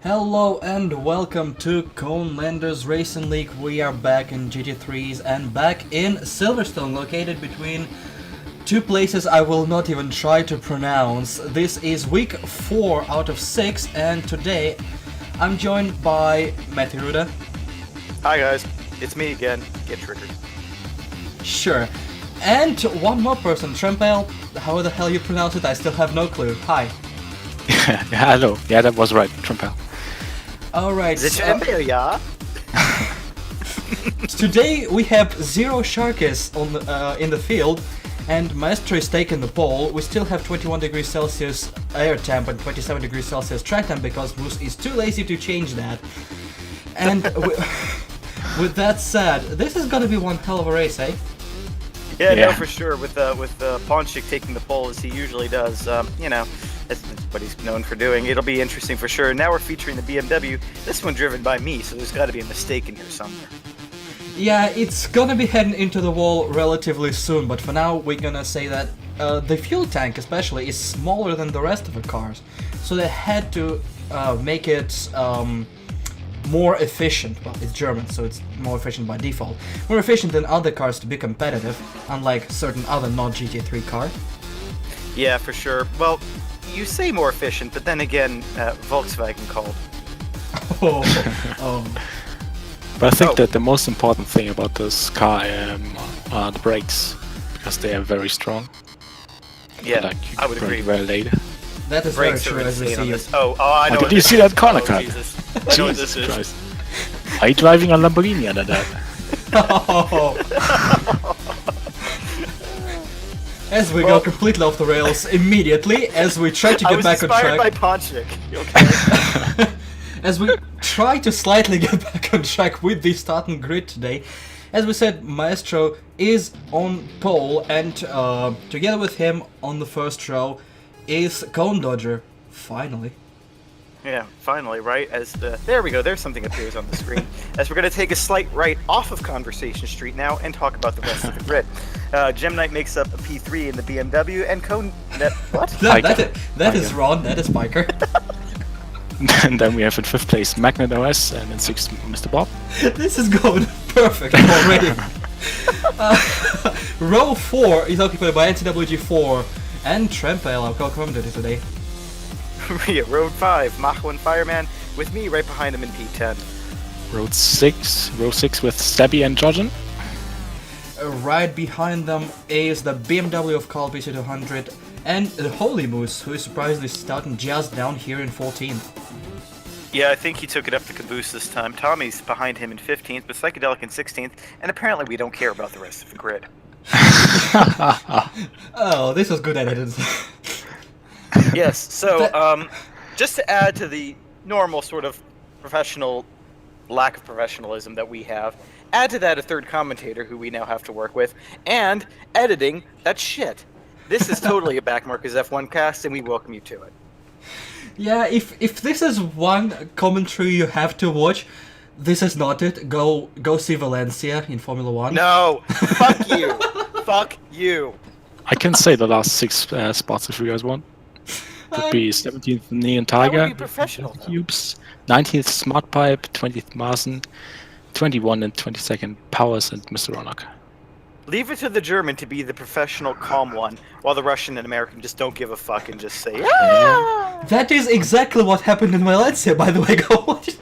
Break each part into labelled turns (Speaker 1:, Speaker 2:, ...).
Speaker 1: Hello and welcome to Conelanders Racing League. We are back in GT3s and back in Silverstone, located between two places I will not even try to pronounce. This is week 4 out of 6, and today I'm joined by Matthew Ruda.
Speaker 2: Hi guys, it's me again. Get triggered.
Speaker 1: Sure. And one more person, Trempale. How the hell you pronounce it? I still have no clue. Hi.
Speaker 3: Hello. Yeah, that was right, Trempale.
Speaker 1: Alright.
Speaker 2: Trempale, yeah?
Speaker 1: Today we have 0 Sharkis on in the field, and Maestro is taking the pole. We still have 21 degrees Celsius air temp and 27 degrees Celsius track temp because Moose is too lazy to change that. And with that said, this is gonna be one hell of a race, eh?
Speaker 2: Yeah, no, for sure. With Ponchik taking the pole as he usually does, that's what he's known for doing. It'll be interesting for sure. Now we're featuring the BMW. This one driven by me, so there's got to be a mistake in here somewhere.
Speaker 1: Yeah, it's gonna be heading into the wall relatively soon, but for now we're gonna say that the fuel tank especially is smaller than the rest of the cars, so they had to make it more efficient. Well, it's German, so it's more efficient by default. More efficient than other cars to be competitive, unlike certain other non-GT3 cars.
Speaker 2: Yeah, for sure. Well, you say more efficient, but then again, Volkswagen called.
Speaker 1: Oh.
Speaker 3: But I think that the most important thing about this car are the brakes, because they are very strong.
Speaker 2: Yeah, I would agree.
Speaker 3: Very late.
Speaker 1: That is very true, as we see it.
Speaker 2: I know.
Speaker 3: Did you see that corner cut?
Speaker 2: Jesus. I know what this is.
Speaker 3: Christ. Are you driving a Lamborghini under that?
Speaker 1: As we go completely off the rails immediately, as we try to get back on track.
Speaker 2: I was inspired by Ponchik. You okay?
Speaker 1: As we try to slightly get back on track with the starting grid today, as we said, Maestro is on pole, and together with him on the first row is Cone Dodger, finally.
Speaker 2: Yeah, finally, right? There we go, there's something appears on the screen. As we're going to take a slight right off of Conversation Street now and talk about the rest of the grid. Gem Knight makes up a P3 in the BMW, and Cone... What?
Speaker 1: That is Ron, that is Biker.
Speaker 3: And then we have in 5th place Magnet OS, and in 6th Mr. Bob.
Speaker 1: This is going perfect already. Row 4 is occupied by NCWG4 and Trempale, our co-commentator today.
Speaker 2: Yeah, Road 5, Mach 1 Fireman, with me right behind him in P10.
Speaker 3: Row 6 with Stabby and Jorgen.
Speaker 1: Right behind them is the BMW of Carl PC200 and the Holy Moose, who is surprisingly starting just down here in 14th.
Speaker 2: Yeah, I think he took it up the caboose this time. Tommy's behind him in 15th, but Psychedelic in 16th, and apparently we don't care about the rest of the grid.
Speaker 1: Oh, this was good edited.
Speaker 2: Yes, so just to add to the normal sort of lack of professionalism that we have, add to that a third commentator who we now have to work with, and editing, that's shit. This is totally a Backmarkers F1 cast, and we welcome you to it.
Speaker 1: Yeah, if this is one commentary you have to watch, this is not it. Go see Valencia in Formula 1.
Speaker 2: No! Fuck you! Fuck you!
Speaker 3: I can say the last 6 spots if you guys want. Could be 17th Neon Tiger,
Speaker 2: That would be professional,
Speaker 3: Cubes, 19th Smart Pipe, 20th Marsen, 21 and 22nd Powers, and Mr. Ronak.
Speaker 2: Leave it to the German to be the professional, calm one, while the Russian and American just don't give a fuck and just say, "Ah!"
Speaker 1: That is exactly what happened in Valencia, by the way. Go watch it.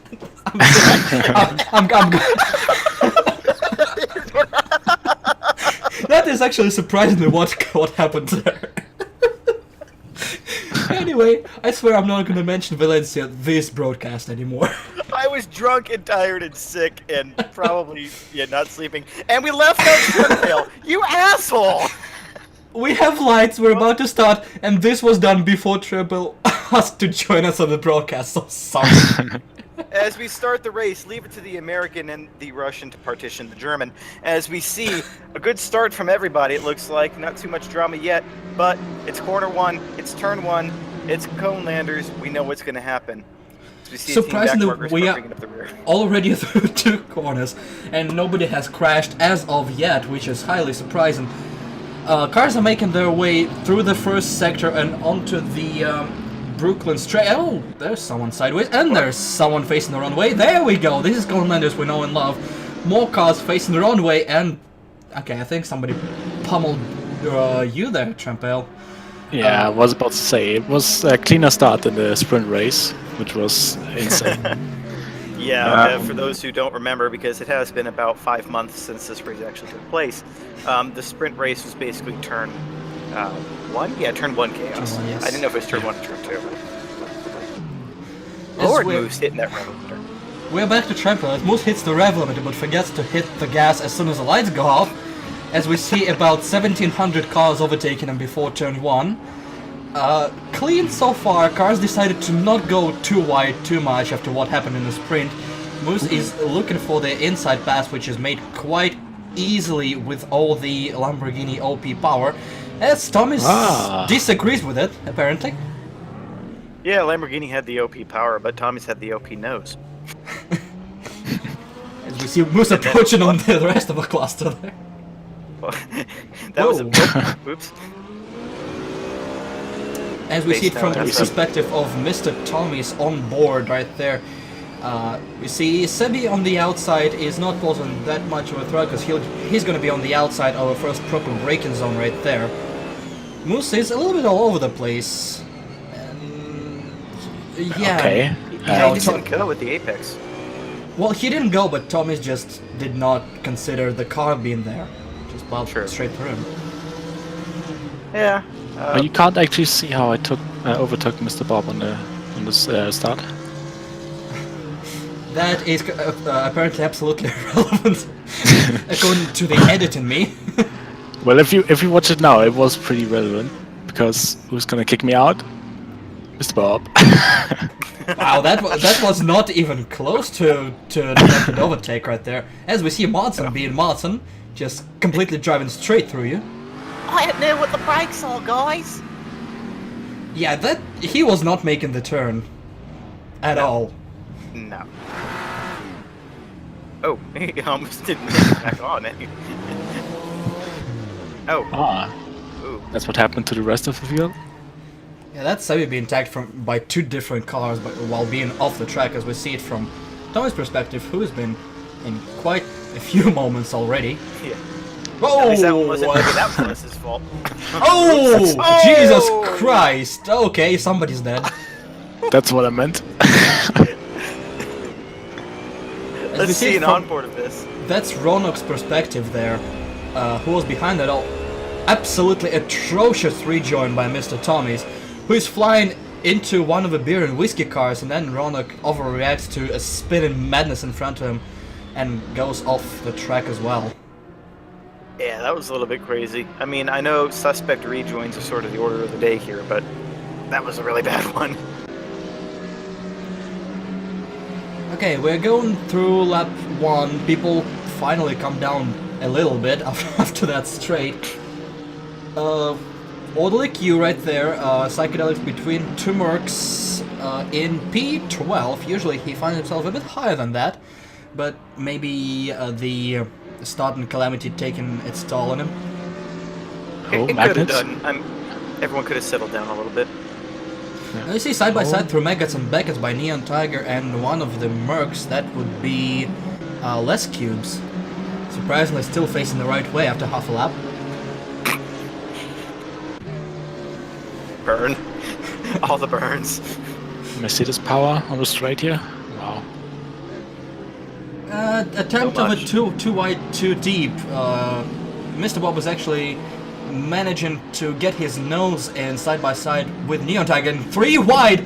Speaker 1: That is actually surprisingly what happened there. Anyway, I swear I'm not gonna mention Valencia this broadcast anymore.
Speaker 2: I was drunk and tired and sick and probably not sleeping, and we left out Trempale. You asshole!
Speaker 1: We have lights, we're about to start, and this was done before Trempale asked to join us on the broadcast, so sorry.
Speaker 2: As we start the race, leave it to the American and the Russian to partition the German. As we see a good start from everybody, it looks like. Not too much drama yet, but it's corner 1, it's turn 1, it's Conelanders. We know what's going to happen. As we see
Speaker 1: surprisingly, we are
Speaker 2: up the rear.
Speaker 1: already through 2 corners, and nobody has crashed as of yet, which is highly surprising. Cars are making their way through the first sector and onto the Brooklyn straight. Oh, there's someone sideways, and there's someone facing the wrong way. There we go. This is Conelanders we know and love. More cars facing the wrong way, and okay, I think somebody pummeled you there, Trampel.
Speaker 3: Yeah, I was about to say it was a cleaner start than the sprint race, which was insane.
Speaker 2: Yeah, for those who don't remember, because it has been about 5 months since this race actually took place, the sprint race was basically turn 1? Yeah, turn 1 chaos.
Speaker 1: Turn 1, yes.
Speaker 2: I didn't know if it was turn 1 or turn 2. Lord Moose hitting that rev limiter.
Speaker 1: We're back to Trampel as Moose hits the rev limiter but forgets to hit the gas as soon as the lights go off. As we see about 1,700 cars overtaking him before turn 1. Clean so far. Cars decided to not go too wide too much after what happened in the sprint. Moose is looking for the inside pass, which is made quite easily with all the Lamborghini OP power, as Thomas disagrees with it, apparently.
Speaker 2: Yeah, Lamborghini had the OP power, but Tommy's had the OP nose.
Speaker 1: As we see Moose approaching on the rest of the cluster there.
Speaker 2: That was a... Oops.
Speaker 1: As we see it from the perspective of Mr. Tommy's on board right there. We see Sebi on the outside is not causing that much of a threat because he's going to be on the outside of our first proper braking zone right there. Moose is a little bit all over the place. Yeah.
Speaker 3: Okay.
Speaker 2: He didn't go with the apex.
Speaker 1: Well, he didn't go, but Tommy's just did not consider the car being there. Just plowed straight through him.
Speaker 2: Yeah.
Speaker 3: You can't actually see how I overtook Mr. Bob on this start.
Speaker 1: That is apparently absolutely irrelevant, according to the edit in me.
Speaker 3: Well, if you watch it now, it was pretty relevant because who's gonna kick me out? Mr. Bob.
Speaker 1: Wow, that was not even close to an overtake right there. As we see Martin being Martin, just completely driving straight through you.
Speaker 2: I don't know what the brakes are, guys.
Speaker 1: Yeah, that he was not making the turn at all.
Speaker 2: No. Oh, he almost didn't make it back on it. Oh. Ooh.
Speaker 3: That's what happened to the rest of the field.
Speaker 1: Yeah, that's Sebi being tagged by 2 different cars, but while being off the track, as we see it from Tommy's perspective, who has been in quite a few moments already.
Speaker 2: Yeah.
Speaker 1: Oh,
Speaker 2: at least that was his fault.
Speaker 1: Oh, Jesus Christ! Okay, somebody's dead.
Speaker 3: That's what I meant.
Speaker 2: Let's see an onboard of this.
Speaker 1: That's Ronok's perspective there. Who was behind that all? Absolutely atrocious rejoin by Mr. Tommy's, who is flying into one of the beer and whiskey cars, and then Ronok overreacts to a spinning madness in front of him and goes off the track as well.
Speaker 2: Yeah, that was a little bit crazy. I mean, I know suspect rejoins are sort of the order of the day here, but that was a really bad one.
Speaker 1: Okay, we're going through lap 1. People finally come down a little bit after that straight. Orderly queue right there, psychedelics between 2 mercs in P12. Usually he finds himself a bit higher than that, but maybe the starting calamity taking its toll on him.
Speaker 2: It could have done. Everyone could have settled down a little bit.
Speaker 1: Yeah. Now you see side by side through Maggots and Beckets by Neon Tiger and one of the mercs, that would be less cubes. Surprisingly still facing the right way after half a lap.
Speaker 2: Burn. All the burns.
Speaker 3: Mercedes power on the straight here. Wow.
Speaker 1: Attempt of a too wide, too deep. Mr. Bob was actually managing to get his nose in side by side with Neon Tiger, and 3 wide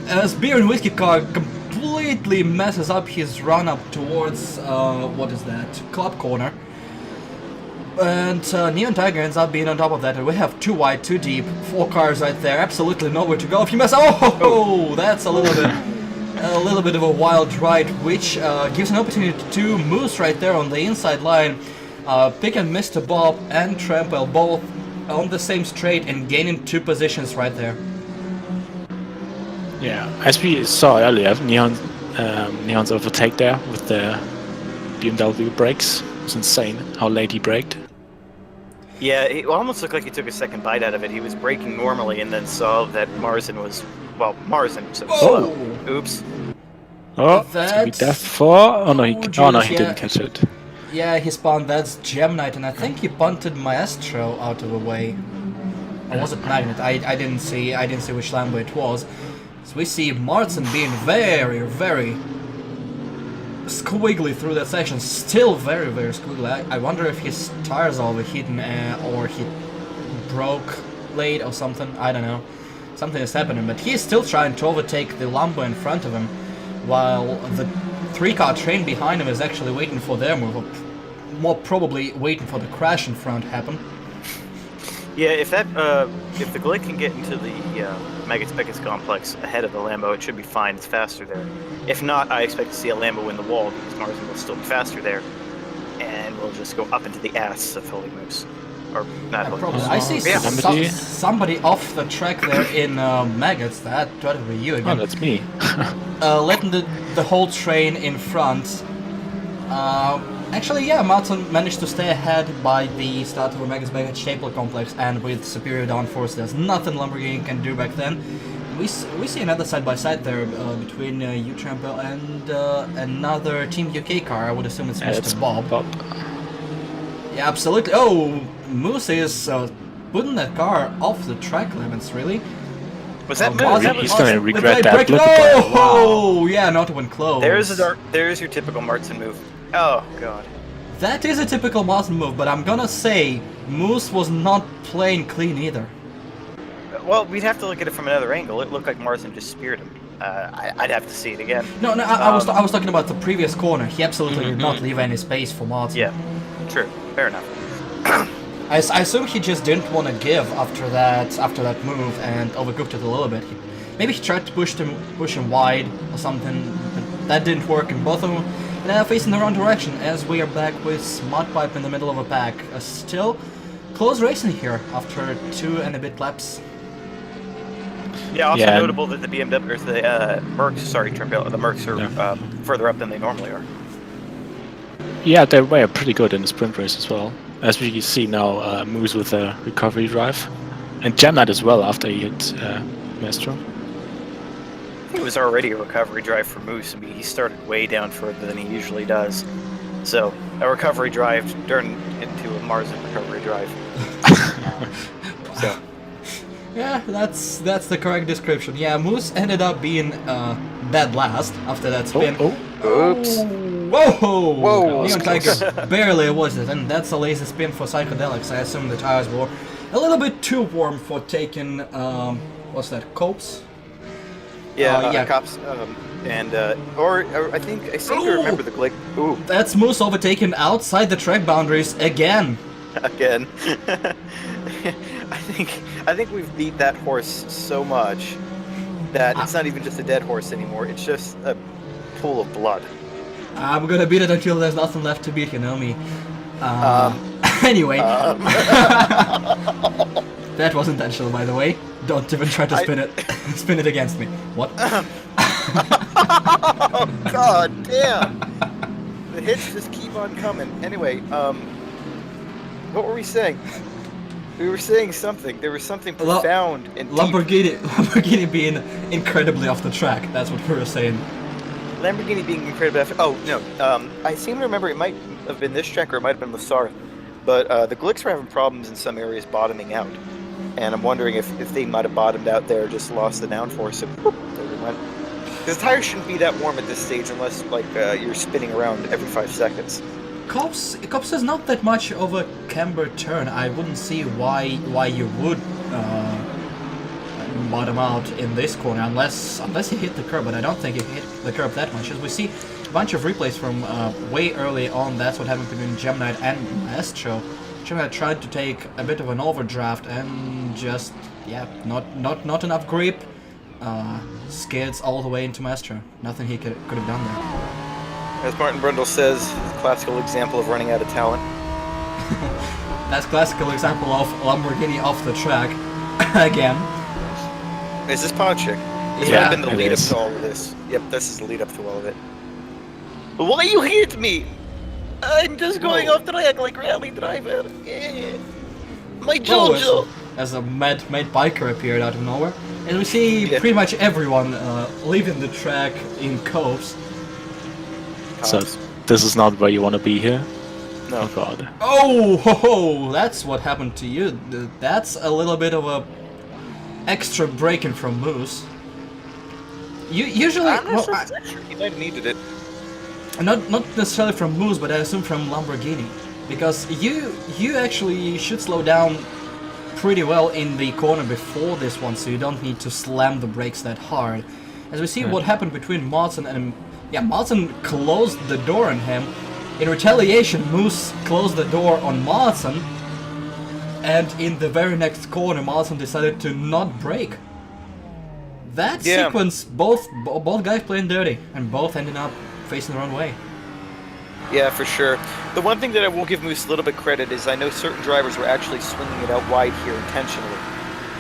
Speaker 1: as Beer and Whiskey Car completely messes up his run up towards what is that? Club corner. And Neon Tiger ends up being on top of that, and we have 2 wide, 2 deep, 4 cars right there, absolutely nowhere to go. If you mess, oh, that's a little bit of a wild ride, which gives an opportunity to Moose right there on the inside line, picking Mr. Bob and Trampel both on the same straight and gaining 2 positions right there.
Speaker 3: Yeah, as we saw earlier, Neon's overtake there with the BMW brakes. It's insane how late he braked.
Speaker 2: Yeah, it almost looked like he took a second bite out of it. He was braking normally and then saw that Marsden was, well, Marsden was so slow. Oops.
Speaker 3: Oh, it's gonna be death for. Oh no, he didn't catch it.
Speaker 1: Yeah, he spawned. That's Gem Knight, and I think he punted Maestro out of the way. Or was it Magnet? I didn't see. I didn't see which Lambo it was. So we see Martin being very, very squiggly through that section. Still very, very squiggly. I wonder if his tires are overheating or he broke late or something. I don't know. Something is happening, but he is still trying to overtake the Lambo in front of him, while the 3-car train behind him is actually waiting for their move, or more probably waiting for the crash in front to happen.
Speaker 2: Yeah, if the Glick can get into the Megaspecus complex ahead of the Lambo, it should be fine. It's faster there. If not, I expect to see a Lambo in the wall because Marsden will still be faster there, and we'll just go up into the ass of Holy Moose. Or not Holy Moose.
Speaker 1: I see somebody off the track there in Maggots. That would be you again.
Speaker 3: Oh, that's me.
Speaker 1: Letting the whole train in front. Actually, yeah, Martin managed to stay ahead by the start of the Megaspecus Stapler complex, and with superior downforce, there's nothing Lamborghini can do back then. We see another side-by-side there between U-Trampo and another Team UK car. I would assume it's Mr. Bob. Yeah, absolutely. Oh, Moose is putting that car off the track limits, really.
Speaker 2: Was that Moose?
Speaker 3: He's gonna regret that.
Speaker 1: Oh, yeah, not even close.
Speaker 2: There's your typical Martin move. Oh, God.
Speaker 1: That is a typical Martin move, but I'm gonna say Moose was not playing clean either.
Speaker 2: Well, we'd have to look at it from another angle. It looked like Marsden just speared him. I'd have to see it again.
Speaker 1: No, I was talking about the previous corner. He absolutely did not leave any space for Martin.
Speaker 2: Yeah, true. Fair enough.
Speaker 1: I assume he just didn't want to give after that move and overcooked it a little bit. Maybe he tried to push him wide or something, but that didn't work, and both of them now facing the wrong direction as we are back with Smudpipe in the middle of a pack. Still close racing here after 2 and a bit laps.
Speaker 2: Yeah, also notable that the BMW or the Mercs, the Mercs are further up than they normally are.
Speaker 3: Yeah, they were pretty good in the sprint race as well. As we see now, Moose with a recovery drive, and Gem Knight as well after he hit Maestro.
Speaker 2: I think it was already a recovery drive for Moose. I mean, he started way down further than he usually does. So, a recovery drive turned into a Marsden recovery drive. So.
Speaker 1: Yeah, that's the correct description. Yeah, Moose ended up being dead last after that spin.
Speaker 2: Oops.
Speaker 1: Whoa! Neon Tiger barely was it, and that's a lazy spin for Psychedelics. I assume the tires were a little bit too warm for taking, what's that, Copes?
Speaker 2: Yeah, Cops, and or I think I seem to remember the Glick. Ooh,
Speaker 1: that's Moose overtaken outside the track boundaries again.
Speaker 2: Again. I think we've beat that horse so much that it's not even just a dead horse anymore. It's just a pool of blood.
Speaker 1: I'm gonna beat it until there's nothing left to beat. You know me. Anyway. That was intentional, by the way. Don't even try to spin it against me. What?
Speaker 2: Oh, God damn! The hits just keep on coming. Anyway, what were we saying? We were saying something. There was something profound and deep.
Speaker 1: Lamborghini being incredibly off the track. That's what we were saying.
Speaker 2: Lamborghini being incredibly off. Oh no, I seem to remember it might have been this track or it might have been Lasarth, but the Glicks were having problems in some areas bottoming out. And I'm wondering if they might have bottomed out there, just lost the downforce, and whoop, there we went. Because the tires shouldn't be that warm at this stage unless, like, you're spinning around every 5 seconds.
Speaker 1: Cops is not that much of a camber turn. I wouldn't see why you would bottom out in this corner unless you hit the curb. But I don't think you hit the curb that much. As we see a bunch of replays from way early on, that's what happened between Gem Knight and Maestro. Gem Knight tried to take a bit of an overdraft and just not enough grip. Skids all the way into Maestro. Nothing he could have done there.
Speaker 2: As Martin Brundle says, classical example of running out of talent.
Speaker 1: That's classical example of Lamborghini off the track again.
Speaker 2: Is this Ponchik? This would have been the lead up to all of this. Yep, this is the lead up to all of it. Why you hit me? I'm just going off track like rally driver. Yeah. My
Speaker 1: Well,
Speaker 2: Jojo!
Speaker 1: as a mad biker appeared out of nowhere. And we see pretty much everyone leaving the track in coves.
Speaker 3: So this is not where you want to be here.
Speaker 2: No.
Speaker 3: Oh god.
Speaker 1: Oh, ho, ho, that's what happened to you. That's a little bit of a extra braking from Moose. You usually,
Speaker 2: I'm not
Speaker 1: well,
Speaker 2: sure if it's extra. He might have needed it.
Speaker 1: not necessarily from Moose, but I assume from Lamborghini, because you actually should slow down pretty well in the corner before this one, so you don't need to slam the brakes that hard. As we see what happened between Martin and Martin closed the door on him. In retaliation, Moose closed the door on Martin, and in the very next corner, Martin decided to not brake. That sequence, both guys playing dirty, and both ending up facing the wrong way.
Speaker 2: Yeah, for sure. The one thing that I will give Moose a little bit credit is I know certain drivers were actually swinging it out wide here intentionally,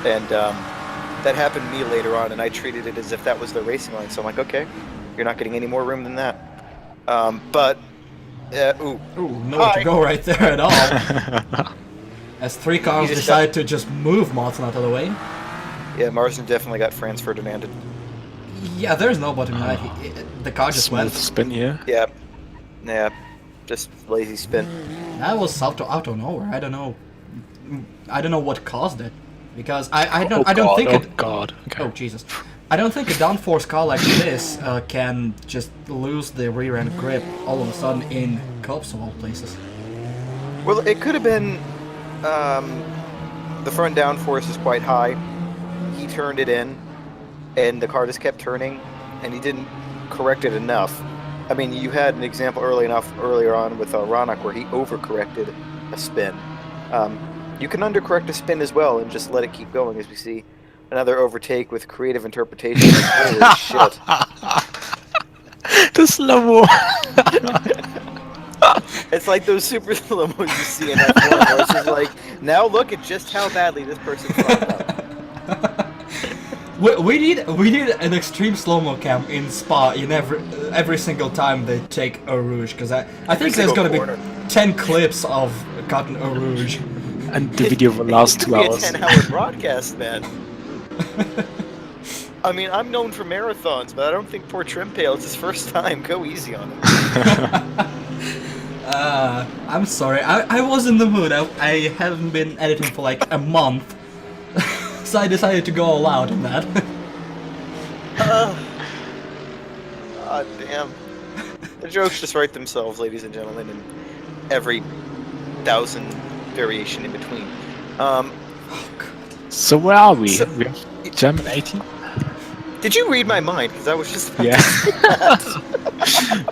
Speaker 2: and that happened to me later on, and I treated it as if that was their racing line. So I'm like, okay, you're not getting any more room than that.
Speaker 1: Nowhere to go right there at all. As three cars decided to just move Martin out of the way.
Speaker 2: Yeah, Marsden definitely got Franz Ferdinanded.
Speaker 1: Yeah, there's no bottom line. The car just
Speaker 3: Smooth
Speaker 1: went.
Speaker 3: spin here.
Speaker 2: Yeah, just lazy spin.
Speaker 1: That was out of nowhere. I don't know what caused it, because I don't think it.
Speaker 3: Oh god. Okay.
Speaker 1: Oh Jesus. I don't think a downforce car like this can just lose the rear end grip all of a sudden in cups of all places.
Speaker 2: Well, it could have been the front downforce is quite high. He turned it in, and the car just kept turning, and he didn't correct it enough. I mean, you had an example earlier on with Ronak where he overcorrected a spin. You can undercorrect a spin as well and just let it keep going, as we see another overtake with creative interpretation. Holy shit.
Speaker 3: The slow-mo.
Speaker 2: It's like those super slow-mos you see in F1 where it's just like, now look at just how badly this person fucked up.
Speaker 1: We need an extreme slow-mo cam in Spa in every single time they take Eau Rouge, because I think there's gonna be 10 clips of Cotton Eau Rouge.
Speaker 3: And the video will last 2 hours.
Speaker 2: It could be a 10-hour broadcast, man. I mean, I'm known for marathons, but I don't think poor Trimpale, it's his first time. Go easy on him.
Speaker 1: I'm sorry, I was in the mood. I haven't been editing for like a month. So I decided to go all out on that.
Speaker 2: God damn. The jokes just write themselves, ladies and gentlemen, and every 1,000 variation in between.
Speaker 3: So where are we? We have German 18?
Speaker 2: Did you read my mind? Because I was just...
Speaker 3: Yeah.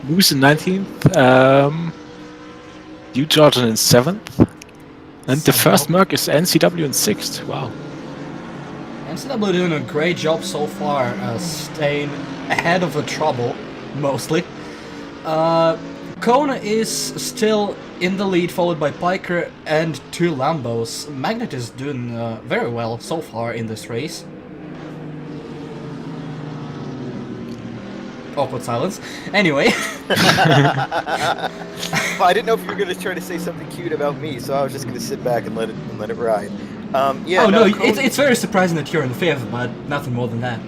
Speaker 3: Moose in 19th. You Jordan in 7th. And the first Merc is NCW in 6th. Wow.
Speaker 1: NCW doing a great job so far, staying ahead of the trouble, mostly. Kona is still in the lead, followed by Piker and 2 Lambos. Magnet is doing very well so far in this race. Awkward silence. Anyway.
Speaker 2: Well, I didn't know if you were going to try to say something cute about me, so I was just going to sit back and let it ride. Yeah.
Speaker 1: Oh no,
Speaker 2: Cone...
Speaker 1: it's very surprising that you're in 5th, but nothing more than that.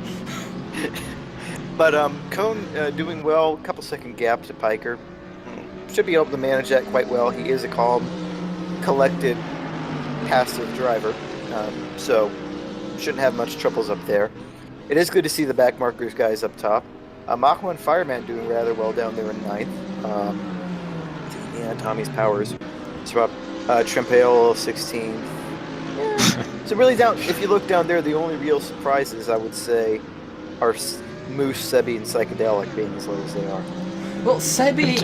Speaker 2: But Cone doing well, a couple second gap to Piker. Should be able to manage that quite well. He is a calm, collected, passive driver, so shouldn't have much troubles up there. It is good to see the back markers guys up top. Mach 1 Fireman doing rather well down there in 9th. Yeah, Tommy's Powers. So Trimpale 16th. Yeah. So really down, if you look down there, the only real surprises I would say are Moose, Sebi, and Psychedelic being as low as they are.
Speaker 1: Well, Sebi,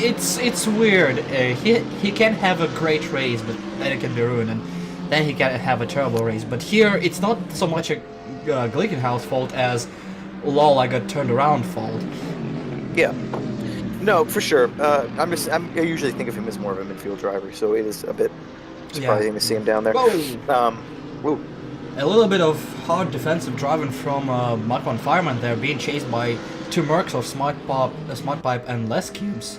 Speaker 1: it's weird. He can have a great race, but then it can be ruined, and then he can have a terrible race. But here, it's not so much a Glickenhaus fault as lol, I got turned around fault.
Speaker 2: Yeah. No, for sure. I usually think of him as more of a midfield driver, so it is a bit surprising to see him down there.
Speaker 1: Whoa. A little bit of hard defensive driving from Mach 1 Fireman there, being chased by 2 Mercs of Smart Pipe and less cubes.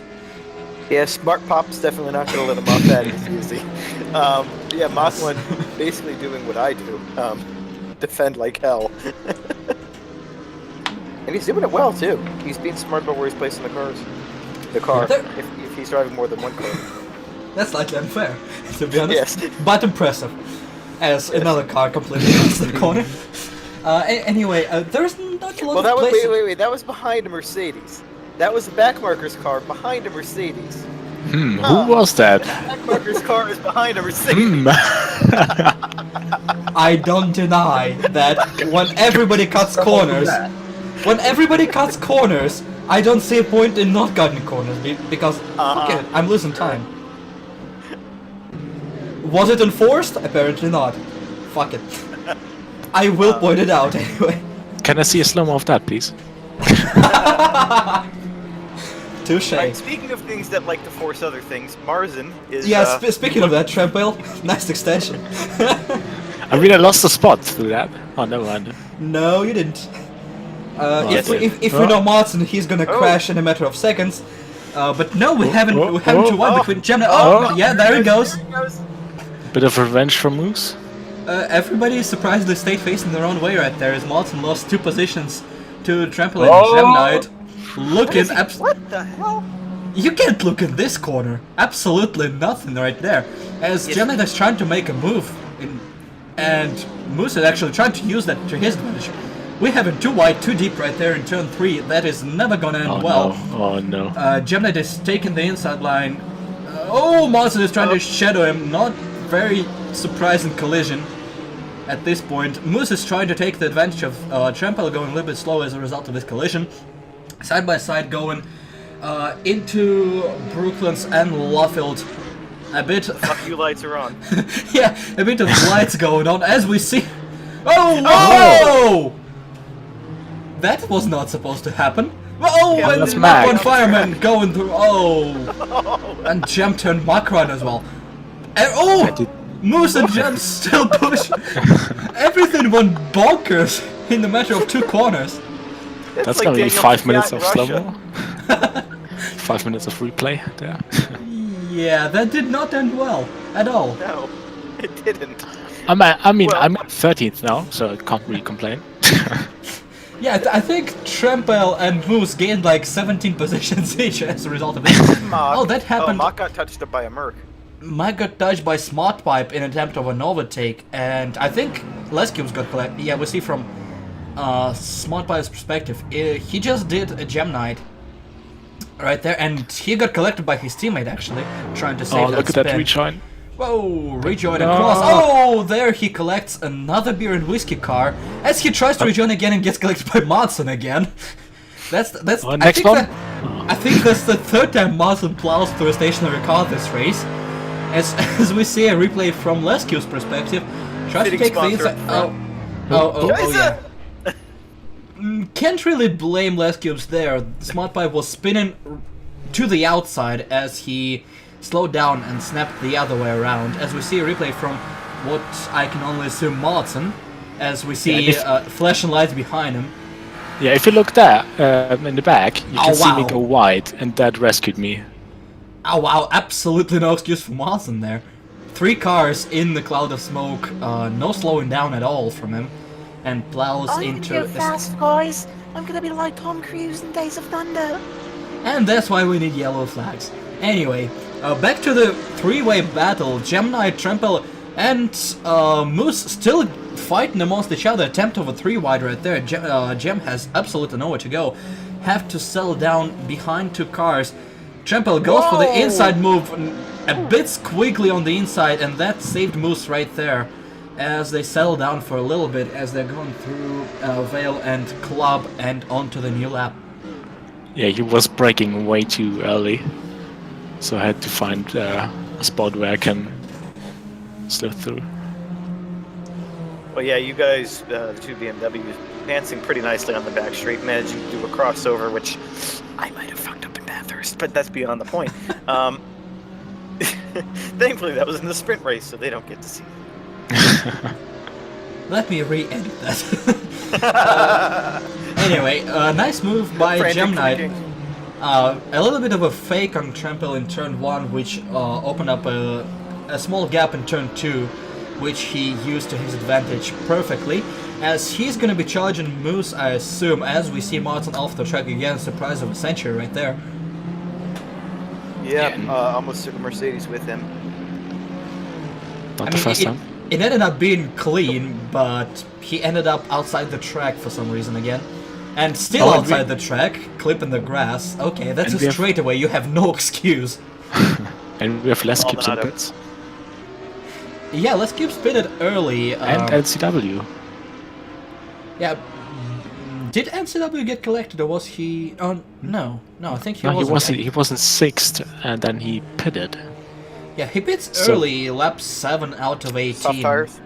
Speaker 2: Yeah, Smart Pop's definitely not going to let him off that easy. Yeah, Mach 1 basically doing what I do. Defend like hell. And he's doing it well, too. He's being smart about where he's placing the car, if he's driving more than one car.
Speaker 1: That's slightly unfair, to be honest.
Speaker 2: Yes.
Speaker 1: But impressive. As another car completely missed the corner. Anyway, there's not a lot of places.
Speaker 2: Wait. That was behind a Mercedes. That was the backmarker's car behind a Mercedes.
Speaker 3: Who was that?
Speaker 2: The backmarker's car is behind a Mercedes.
Speaker 1: I don't deny that when everybody cuts corners, I don't see a point in not cutting corners because fuck it, I'm losing time. Was it enforced? Apparently not. Fuck it. I will point it out anyway.
Speaker 3: Can I see a slow-mo of that, please?
Speaker 1: Touche.
Speaker 2: Right, speaking of things that like to force other things, Marzen is...
Speaker 1: Yeah, speaking of that, Trample, nice extension.
Speaker 3: I mean, I lost the spot through that. Oh, never mind.
Speaker 1: No, you didn't.
Speaker 2: Yes,
Speaker 1: If we know Martin, he's gonna crash in a matter of seconds. But no, we haven't to one between Gemini. Yeah, there he goes.
Speaker 3: Bit of revenge from Moose.
Speaker 1: Everybody surprisingly stayed facing their own way right there as Martin lost 2 positions to Trample and Gemini. Looking
Speaker 2: what the hell?
Speaker 1: You can't look in this corner. Absolutely nothing right there. As Gemini is trying to make a move, and Moose is actually trying to use that to his advantage. We have it too wide, too deep right there in turn 3. That is never gonna end well.
Speaker 3: No. Oh no.
Speaker 1: Gemini is taking the inside line. Martin is trying to shadow him. Not very surprising collision at this point. Moose is trying to take the advantage of Trample going a little bit slow as a result of this collision. Side by side going into Brooklands and Luffield. A bit...
Speaker 2: Fuck you, lights are on.
Speaker 1: Yeah, a bit of lights going on as we see... Oh! That was not supposed to happen. And
Speaker 3: that's
Speaker 1: one
Speaker 3: Mac.
Speaker 1: fireman going through... And Gem turned Macron as well. And, Moose and Gem still push. Everything went bonkers in the matter of 2 corners.
Speaker 3: That's gonna be 5 minutes of slow-mo. 5 minutes of replay there.
Speaker 1: Yeah, that did not end well at all.
Speaker 2: No, it didn't.
Speaker 3: I'm 13th now, so I can't really complain.
Speaker 1: Yeah, I think Trample and Moose gained like 17 positions each as a result of this. That happened.
Speaker 2: Mach got touched up by a Merc.
Speaker 1: Mach got touched by Smart Pipe in an attempt of an overtake, and I think Lescubes got collected. Yeah, we see from Smart Pipe's perspective, he just did a Gem Knight right there, and he got collected by his teammate actually, trying to save that
Speaker 3: look
Speaker 1: spin.
Speaker 3: at that rejoin.
Speaker 1: Whoa, rejoin across. There he collects another beer and whiskey car as he tries to rejoin again and gets collected by Madsen again. That's
Speaker 3: next one?
Speaker 1: I think that's the 3rd time Madsen plows through a stationary car this race. As we see a replay from Lescue's perspective, tries to take the inside. Yeah. Can't really blame Lescubes there. Smart Pipe was spinning to the outside as he slowed down and snapped the other way around. As we see a replay from what I can only assume Martin, as we see flashing lights behind him.
Speaker 3: Yeah, if you look there in the back, you can see me go wide, and that rescued me.
Speaker 1: Oh wow, absolutely no excuse for Martin there. 3 cars in the cloud of smoke, no slowing down at all from him, and plows into...
Speaker 4: I'm gonna go fast, guys. I'm gonna be like Tom Cruise in Days of Thunder.
Speaker 1: And that's why we need yellow flags. Anyway, back to the 3-way battle. Gemini, Trample, and Moose still fighting amongst each other. Attempt of a 3-wide right there. Gem has absolutely nowhere to go. Have to settle down behind 2 cars. Trample goes for the inside move, a bit squiggly on the inside, and that saved Moose right there. As they settle down for a little bit as they're going through Vale and Club and onto the new lap.
Speaker 3: Yeah, he was braking way too early, so I had to find a spot where I can slip through.
Speaker 2: Well, yeah, you guys, the 2 BMWs, dancing pretty nicely on the back straight, managing to do a crossover, which I might have fucked up in Bathurst, but that's beyond the point. Thankfully, that was in the sprint race, so they don't get to see it.
Speaker 1: Let me re-edit that. Anyway, nice move by Gemini. A little bit of a fake on Trample in turn 1, which opened up a a small gap in turn 2, which he used to his advantage perfectly, as he's going to be charging Moose, I assume, as we see Martin off the track again. Surprise of a century right there.
Speaker 2: Yeah, almost took a Mercedes with him.
Speaker 3: Not the first time.
Speaker 1: It ended up being clean, but he ended up outside the track for some reason again. And still outside the track, clipping the grass. Okay, that's a straightaway, you have no excuse.
Speaker 3: And we have less Cubes in pits.
Speaker 1: Yeah, Les Cubes pitted early.
Speaker 3: And NCW.
Speaker 1: Yeah. Did NCW get collected, or was he... Oh, no. No, I think he wasn't.
Speaker 3: He wasn't 6th, and then he pitted.
Speaker 1: Yeah, he pits early, lap 7 out of 18.
Speaker 2: Soft tires?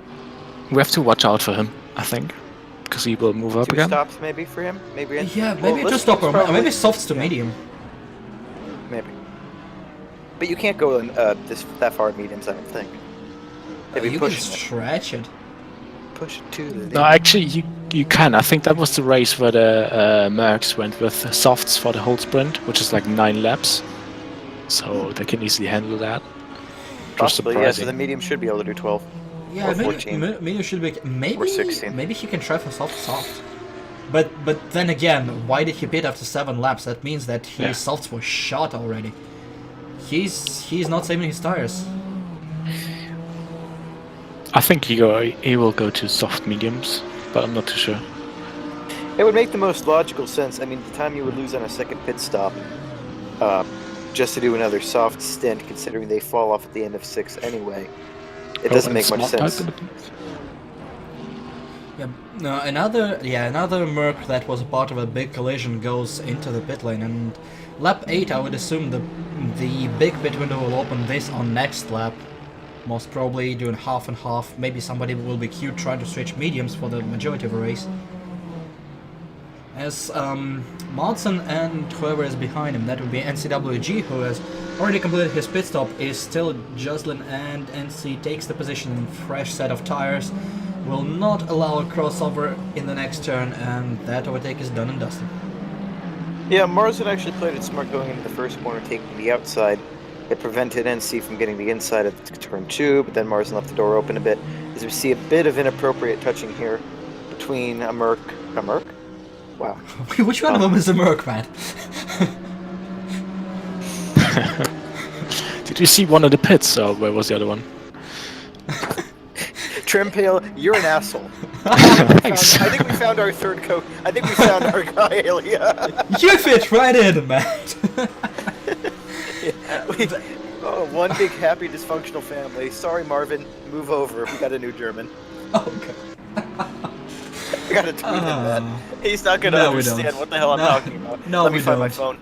Speaker 3: We have to watch out for him, I think. Because he will move up
Speaker 2: 2
Speaker 3: again.
Speaker 2: stops maybe for him? Maybe.
Speaker 1: Yeah, maybe just stop or maybe softs to medium.
Speaker 2: Maybe. But you can't go in that far in mediums, I don't think.
Speaker 1: You can stretch it.
Speaker 2: Push it to the...
Speaker 3: No, actually, you can. I think that was the race where the Mercs went with softs for the whole sprint, which is like 9 laps. So they can easily handle that.
Speaker 2: Possibly, yeah, so the medium should be able to do 12.
Speaker 1: Yeah, medium should be... Maybe,
Speaker 2: or 16.
Speaker 1: Maybe he can try for soft. But then again, why did he pit after 7 laps? That means that his softs were shot already. He's not saving his tires.
Speaker 3: I think he will go to soft mediums, but I'm not too sure.
Speaker 2: It would make the most logical sense. I mean, the time you would lose on a second pit stop, just to do another soft stint, considering they fall off at the end of 6 anyway, it doesn't make much sense.
Speaker 1: Yeah, no, another Merc that was a part of a big collision goes into the pit lane, and lap 8, I would assume the big pit window will open this on next lap. Most probably doing half and half. Maybe somebody will be cute trying to switch mediums for the majority of the race. As Madsen and whoever is behind him, that would be NCWG, who has already completed his pit stop, is still Jocelyn, and NC takes the position in fresh set of tires. Will not allow a crossover in the next turn, and that overtake is done and dusted.
Speaker 2: Yeah, Marsden actually played it smart going into the first corner, taking the outside. It prevented NC from getting the inside of turn 2, but then Marsden left the door open a bit. As we see a bit of inappropriate touching here between a Merc? Wow.
Speaker 1: Which one of them is a Merc, man?
Speaker 3: Did you see one of the pits, or where was the other one?
Speaker 2: Trimpale, you're an asshole.
Speaker 3: Thanks.
Speaker 2: I think we found our third coach. I think we found our guy, Elia.
Speaker 1: You fit right in, man.
Speaker 2: One big happy dysfunctional family. Sorry, Marvin. Move over. We got a new German.
Speaker 1: Okay.
Speaker 2: I gotta tweet him that. He's not gonna understand what the hell I'm talking about.
Speaker 1: No,
Speaker 2: Let me find my phone.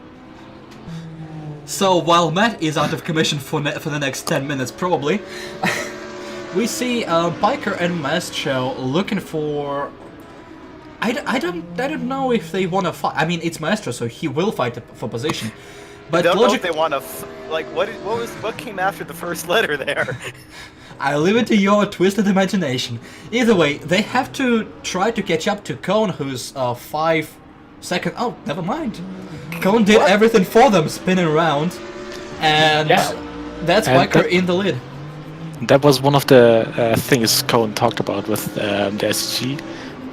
Speaker 1: So while Matt is out of commission for the next 10 minutes, probably, we see Piker and Maestro looking for. I don't know if they want to fight. I mean, it's Maestro, so he will fight for position. But
Speaker 2: I don't know if they want to. What came after the first letter there?
Speaker 1: I leave it to your twisted imagination. Either way, they have to try to catch up to Cone, who's 5 seconds. Oh, never mind. Cone did everything for them, spinning around, and that's Piker in the lead.
Speaker 3: That was one of the things Cone talked about with the SG,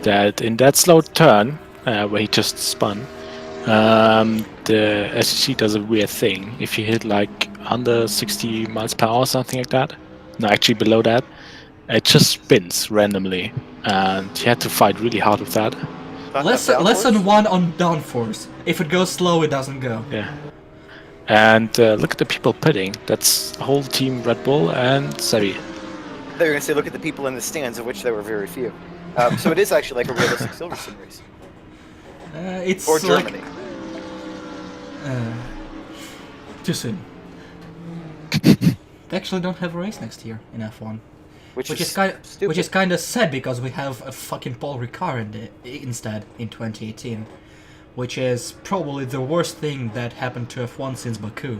Speaker 3: that in that slow turn where he just spun, the SG does a weird thing. If you hit like under 60 miles per hour, something like that, no, actually below that, it just spins randomly, and you had to fight really hard with that.
Speaker 1: Lesson 1 on downforce. If it goes slow, it doesn't go.
Speaker 3: Yeah. And look at the people pitting. That's whole team Red Bull and Sebi.
Speaker 2: They were going to say, look at the people in the stands, of which there were very few. So it is actually like a realistic Silverstone race.
Speaker 1: It's
Speaker 2: or Germany.
Speaker 1: Too soon. They actually don't have a race next year in F1. Which is kind of sad, because we have a fucking Paul Ricard instead in 2018, which is probably the worst thing that happened to F1 since Baku.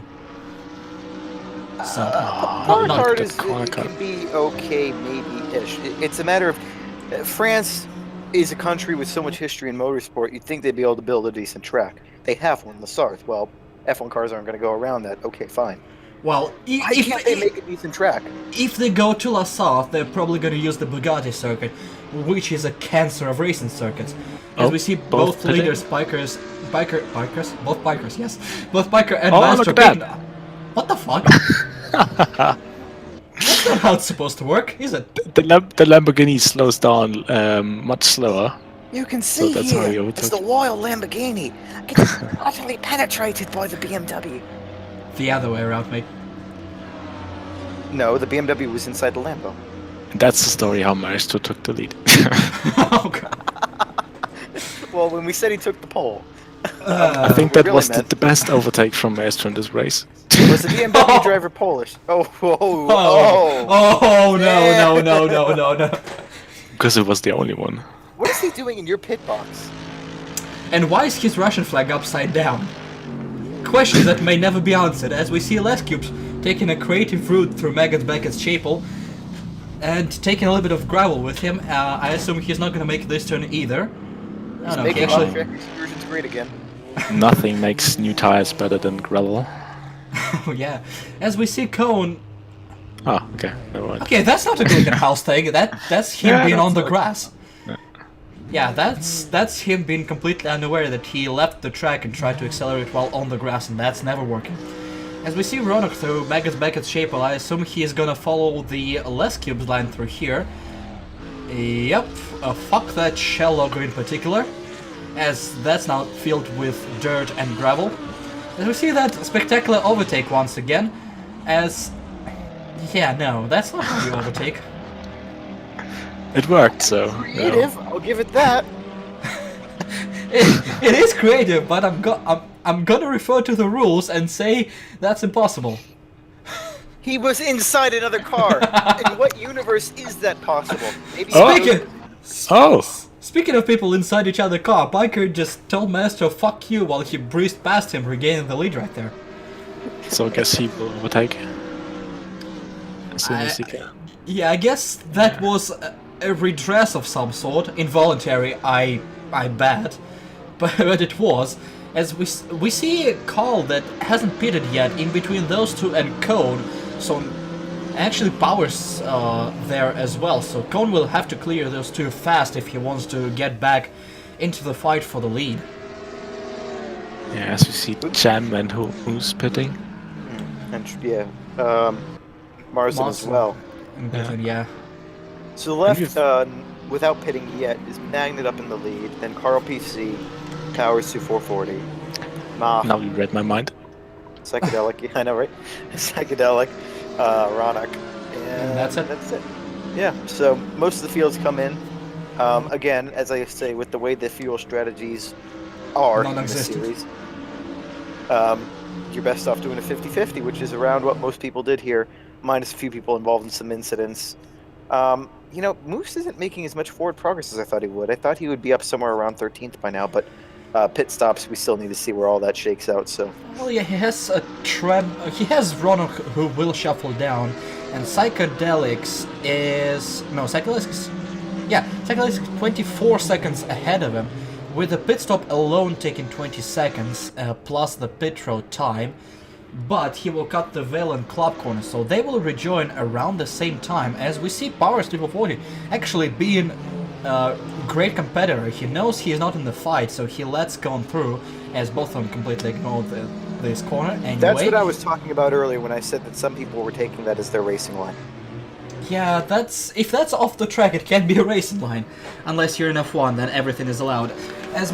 Speaker 1: So
Speaker 2: Paul Ricard can be okay, maybe-ish. It's a matter of France is a country with so much history in motorsport. You'd think they'd be able to build a decent track. They have one, the Sarth. Well, F1 cars aren't going to go around that. Okay, fine.
Speaker 1: Well,
Speaker 2: Why can't they make a decent track?
Speaker 1: if they go to La South, they're probably going to use the Bugatti circuit, which is a cancer of racing circuits. As we see both
Speaker 3: pitting?
Speaker 1: leaders, both bikers, yes. Both biker and
Speaker 3: Oh,
Speaker 1: master
Speaker 3: look at that.
Speaker 1: picking- What the fuck? That's not how it's supposed to work, is it?
Speaker 3: The Lamborghini slows down much slower.
Speaker 4: You can see
Speaker 3: that's how
Speaker 4: here,
Speaker 3: you
Speaker 4: it's
Speaker 3: overtook.
Speaker 4: the royal Lamborghini. Gets utterly penetrated by the BMW.
Speaker 1: The other way around, mate.
Speaker 2: No, the BMW was inside the Lambo.
Speaker 3: And that's the story how Maestro took the lead.
Speaker 1: Oh, God.
Speaker 2: Well, when we said he took the pole,
Speaker 3: I think
Speaker 2: we
Speaker 3: that
Speaker 2: really
Speaker 3: was
Speaker 2: meant-
Speaker 3: the best overtake from Maestro in this race.
Speaker 2: was the BMW driver Polish? Oh,
Speaker 1: Oh, no.
Speaker 3: Because it was the only one.
Speaker 2: What is he doing in your pit box?
Speaker 1: And why is his Russian flag upside down? Questions that may never be answered, as we see Les Cubes taking a creative route through Megan Beckett's chapel and taking a little bit of gravel with him. I assume he's not going to make this turn either. I don't know, he
Speaker 2: Making
Speaker 1: actually...
Speaker 2: track excursions great again.
Speaker 3: Nothing makes new tires better than gravel.
Speaker 1: Oh, yeah. As we see Cone...
Speaker 3: Oh, okay, never mind.
Speaker 1: Okay, that's not a Glickenhaus thing, that's him
Speaker 3: Yeah,
Speaker 1: being on
Speaker 3: that's
Speaker 1: the grass. Yeah, that's him being completely unaware that he left the track and tried to accelerate while on the grass, and that's never working. As we see Roanoke through Megan Beckett's chapel, I assume he is gonna follow the Les Cubes line through here. Yep, fuck that shell logo in particular, as that's now filled with dirt and gravel. As we see that spectacular overtake once again, as... Yeah, no, that's not how you overtake.
Speaker 3: It worked, so...
Speaker 2: Creative, I'll give it that.
Speaker 1: It is creative, but I'm gonna refer to the rules and say that's impossible.
Speaker 2: He was inside another car. In what universe is that possible? Maybe
Speaker 3: Oh.
Speaker 1: Speaking of people inside each other's car, Biker just told Maestro fuck you while he breezed past him, regaining the lead right there.
Speaker 3: So I guess he will overtake. As soon as he can.
Speaker 1: Yeah, I guess that was a redress of some sort, involuntary, I bet, but it was. As we see Carl that hasn't pitted yet in between those two and Cone, so actually Power's there as well, so Cone will have to clear those two fast if he wants to get back into the fight for the lead.
Speaker 3: Yeah, as we see Jam and who's pitting.
Speaker 2: And yeah, Marsden as well.
Speaker 1: Yeah.
Speaker 2: So the left, without pitting yet, is Magnet up in the lead, then Carl PC, Powers to 440, Mach,
Speaker 3: Now you read my mind.
Speaker 2: Psychedelic, yeah, I know, right? Psychedelic, Ronak, and
Speaker 1: that's it?
Speaker 2: That's it. Yeah, so most of the fields come in. Again, as I say, with the way the fuel strategies are in the
Speaker 1: Non-existent.
Speaker 2: series, you're best off doing a 50-50, which is around what most people did here, minus a few people involved in some incidents. You know, Moose isn't making as much forward progress as I thought he would. I thought he would be up somewhere around 13th by now, but pit stops, we still need to see where all that shakes out, so...
Speaker 1: Well, yeah, he has a he has Roanoke who will shuffle down, and Psychedelics is... No, Psychedelics... Yeah, Psychedelics is 24 seconds ahead of him, with the pit stop alone taking 20 seconds, plus the pit road time, but he will cut the Vale and Club corner, so they will rejoin around the same time, as we see Powers 240 actually being a great competitor. He knows he is not in the fight, so he lets Cone through, as both of them completely ignore this corner. Anyway,
Speaker 2: That's what I was talking about earlier when I said that some people were taking that as their racing line.
Speaker 1: yeah, if that's off the track, it can't be a racing line, unless you're in F1, then everything is allowed. As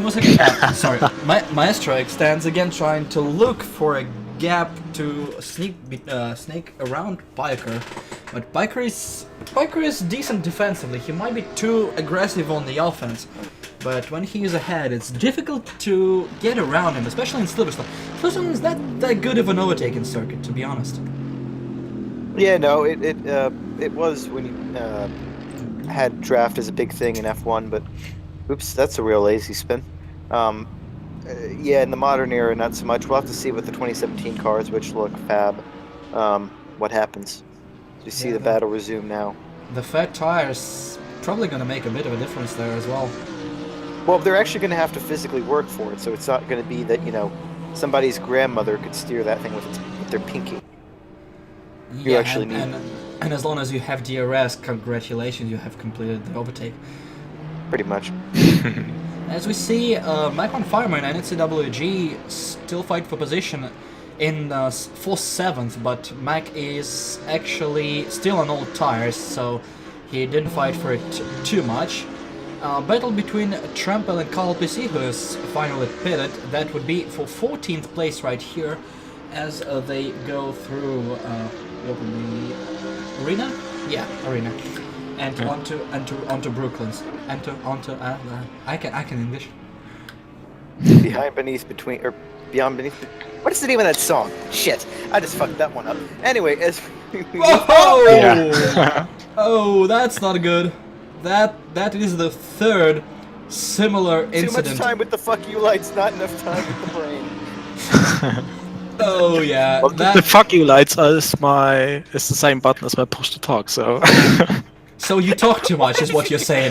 Speaker 1: Maestro extends again, trying to look for a gap to sneak around Biker, but Biker is decent defensively. He might be too aggressive on the offense, but when he is ahead, it's difficult to get around him, especially in Silverstone. Silverstone is not that good of an overtaking circuit, to be honest.
Speaker 2: Yeah, no, it was when you had draft as a big thing in F1, but oops, that's a real lazy spin. Yeah, in the modern era, not so much. We'll have to see with the 2017 cars, which look fab, what happens. You see the battle resume now.
Speaker 1: The fat tires probably going to make a bit of a difference there as well.
Speaker 2: Well, they're actually going to have to physically work for it, so it's not going to be that, you know, somebody's grandmother could steer that thing with their pinky.
Speaker 1: Yeah,
Speaker 2: actually need.
Speaker 1: And as long as you have DRS, congratulations, you have completed the overtake.
Speaker 2: Pretty much.
Speaker 1: As we see, Mac on Fireman and NCWG still fight for position in for 7th, but Mac is actually still on old tires, so he didn't fight for it too much. Battle between Trample and Carl PC, who is finally pitted. That would be for 14th place right here, as they go through what would be Arena? Yeah, Arena. And onto Brooklands. Onto I can English.
Speaker 2: Behind, beneath, between, or beyond, beneath. What is the name of that song? Shit, I just fucked that one up. Anyway, as
Speaker 1: Whoa!
Speaker 3: Yeah.
Speaker 1: Oh, that's not good. That is the 3rd similar
Speaker 2: too
Speaker 1: incident.
Speaker 2: much time with the fuck you lights, not enough time with the brain.
Speaker 1: Oh yeah,
Speaker 3: Well,
Speaker 1: that,
Speaker 3: the fuck you lights is the same button as my push to talk, so.
Speaker 1: so you talk too much is what you're saying.